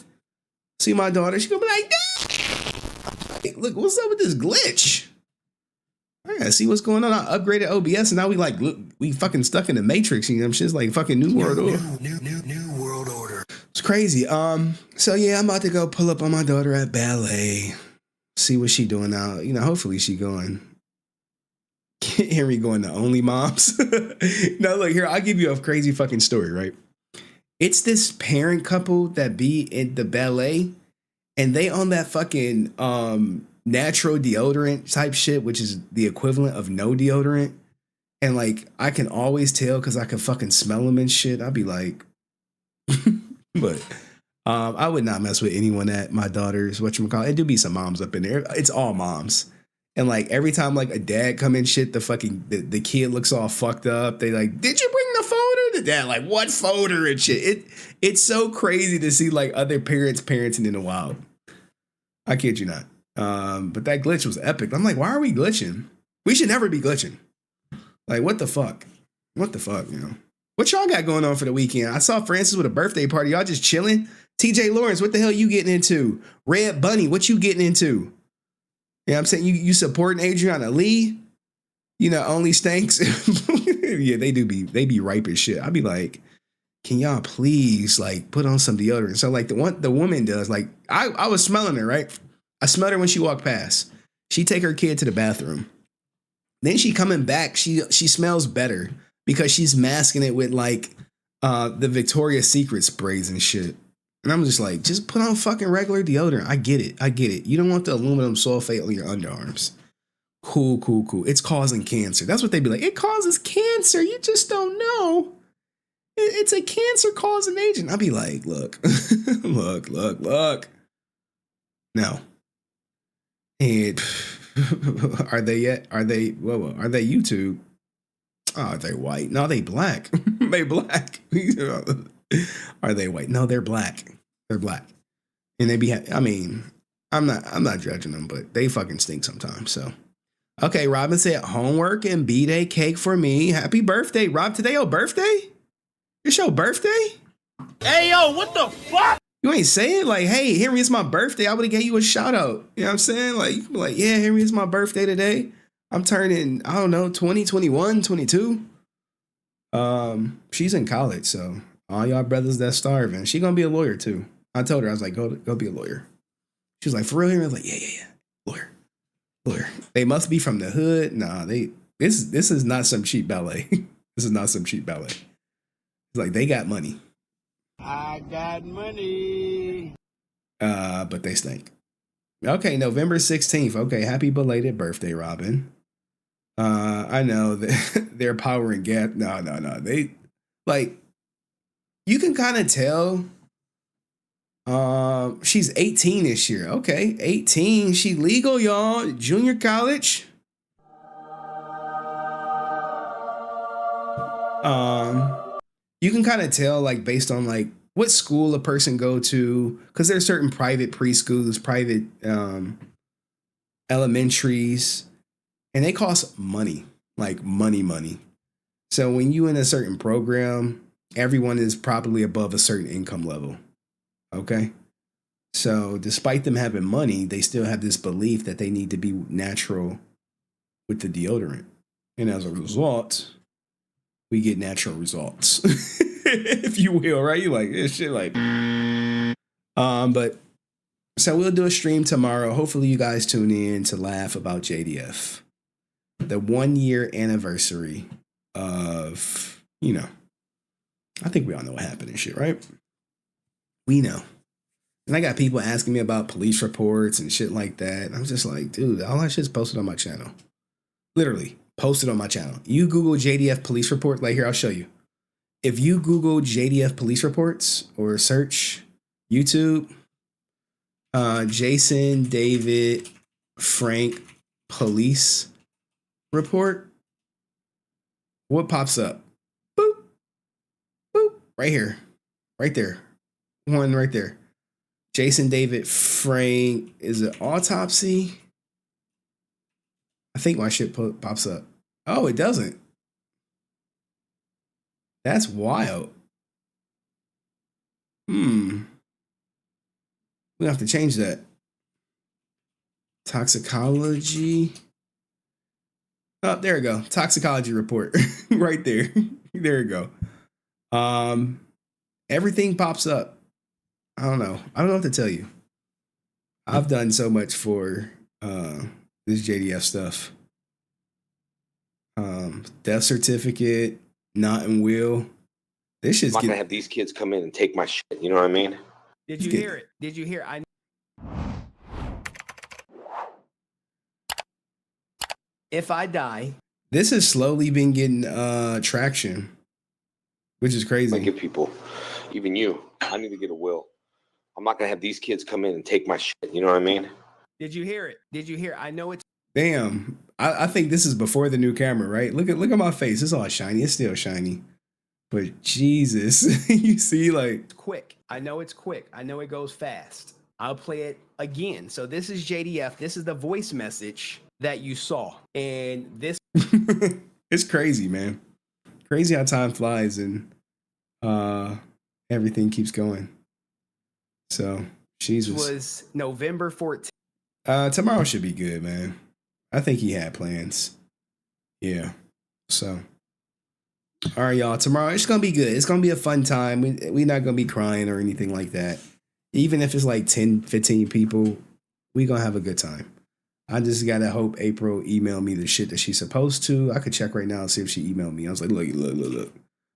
See my daughter, she gonna be like, Dad! Look, what's up with this glitch? I gotta see what's going on. I upgraded OBS and now we fucking stuck in the Matrix. You know, shit's like fucking New World Order. New World Order. It's crazy. So yeah, I'm about to go pull up on my daughter at ballet. See what she doing now. You know, hopefully she going. Henry going to Only Moms. No, look here. I'll give you a crazy fucking story, right? It's this parent couple that be in the ballet, and they on that fucking natural deodorant type shit, which is the equivalent of no deodorant. And like, I can always tell because I can fucking smell them and shit. I'd be like, but I would not mess with anyone at my daughter's, whatchamacallit. It do be some moms up in there. It's all moms. And like every time like a dad come in shit, the kid looks all fucked up. They like, did you bring the folder? The dad like, what folder and shit? It's so crazy to see like other parents parenting in the wild. I kid you not. But that glitch was epic. I'm like, why are we glitching? We should never be glitching. Like, what the fuck? What the fuck, you know? What y'all got going on for the weekend? I saw Francis with a birthday party. Y'all just chilling? TJ Lawrence, what the hell you getting into? Red Bunny, what you getting into? You know what I'm saying? You supporting Adriana Lee? You know, only stinks. Yeah, they be ripe as shit. I'd be like, can y'all please like put on some deodorant? So like the woman does, like I was smelling her, right? I smelled her when she walked past. She take her kid to the bathroom. Then she coming back, she smells better because she's masking it with like the Victoria's Secret sprays and shit. And I'm just like, just put on fucking regular deodorant. I get it. You don't want the aluminum sulfate on your underarms. Cool. It's causing cancer. That's what they be like. It causes cancer. You just don't know. It's a cancer causing agent. I'd be like, look. No. And are they yet? Are they YouTube? Oh, they're white. No, they black. They black. Are they white? No, they're black. They're black. And they be, I mean, I'm not judging them, but they fucking stink sometimes. So, okay, Robin said homework and B-Day cake for me. Happy birthday, Rob. Today your birthday? It's your birthday? Hey, yo, what the fuck? You ain't saying like, hey, Henry, it's my birthday. I would have gave you a shout out. You know what I'm saying? Like, you can be like, yeah, Henry, it's my birthday today. I'm turning, I don't know, 20, 21, 22. She's in college, so all y'all brothers that's starving. She gonna be a lawyer too. I told her, I was like, go be a lawyer. She was like, for real? Henry? I was like, yeah. Lawyer. They must be from the hood. Nah, this is not some cheap ballet. This is not some cheap ballet. Like they got money. I got money. But they stink. Okay, November 16th. Okay, happy belated birthday, Robin. I know that they're powering gap. No. They like you can kind of tell. She's 18 this year. Okay, 18. She legal, y'all. Junior college. You can kind of tell, like, based on like what school a person go to, because there's certain private preschools, private elementaries, and they cost money, like money. So when you in a certain program, everyone is probably above a certain income level. Okay. So despite them having money, they still have this belief that they need to be natural with the deodorant. And as a result, we get natural results, if you will, right? You like this shit, like, but so we'll do a stream tomorrow. Hopefully you guys tune in to laugh about JDF, the 1 year anniversary of, I think we all know what happened and shit, right? We know. And I got people asking me about police reports and shit like that. I'm just like, dude, all that shit's posted on my channel. Literally posted on my channel. You Google JDF police report. Like, here, I'll show you. If you Google JDF police reports or search YouTube, Jason David Frank police report, what pops up? Boop. Boop. Right here. Right there. One right there. Jason David Frank, is it autopsy? I think my shit pops up. Oh, it doesn't. That's wild. We have to change that. Toxicology. Oh, there we go. Toxicology report. Right there. There we go. Everything pops up. I don't know what to tell you. I've done so much for this JDF stuff. Death certificate, not in will. This shit's I'm not gonna have these kids come in and take my shit. You know what I mean? Did you hear it? Did you hear? If I die, this has slowly been getting traction, which is crazy. I give people, even you, I need to get a will. I'm not gonna have these kids come in and take my shit. You know what I mean? Did you hear it? Did you hear? I know it's. Damn, I think this is before the new camera, right? Look at my face. It's all shiny. It's still shiny, but Jesus, you see, like, it's quick. I know it's quick. I know it goes fast. I'll play it again. So this is JDF. This is the voice message that you saw, and this. It's crazy, man. Crazy how time flies and everything keeps going. So, Jesus. Was November 14th. Tomorrow should be good, man. I think he had plans. Yeah. So, all right, y'all. Tomorrow, it's going to be good. It's going to be a fun time. We're not going to be crying or anything like that. Even if it's like 10, 15 people, we're going to have a good time. I just got to hope April emailed me the shit that she's supposed to. I could check right now and see if she emailed me. I was like, look.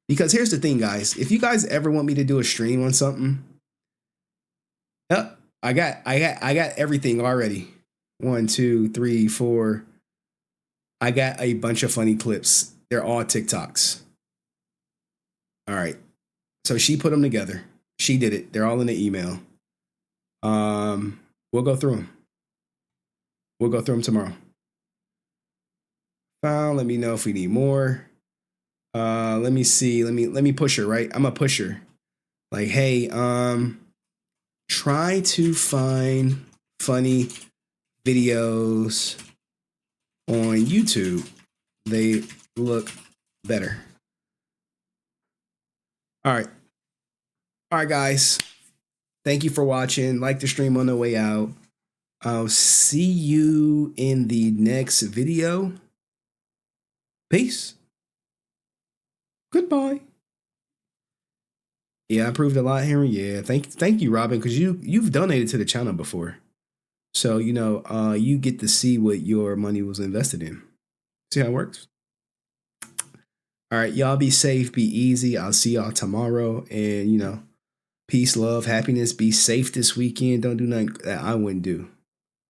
Because here's the thing, guys. If you guys ever want me to do a stream on something, I got everything already. 1, 2, 3, 4. I got a bunch of funny clips. They're all TikToks. All right. So she put them together. She did it. They're all in the email. We'll go through them. We'll go through them tomorrow. Let me know if we need more. Let me see. Let me push her, right? I'm a pusher. Like, hey, try to find funny videos on YouTube. They look better. All right, guys. Thank you for watching. Like the stream on the way out. I'll see you in the next video. Peace. Goodbye. Yeah, I improved a lot, Henry. Yeah, thank you, Robin, because you've donated to the channel before. So, you get to see what your money was invested in. See how it works? All right, y'all be safe, be easy. I'll see y'all tomorrow. And, you know, peace, love, happiness. Be safe this weekend. Don't do nothing that I wouldn't do.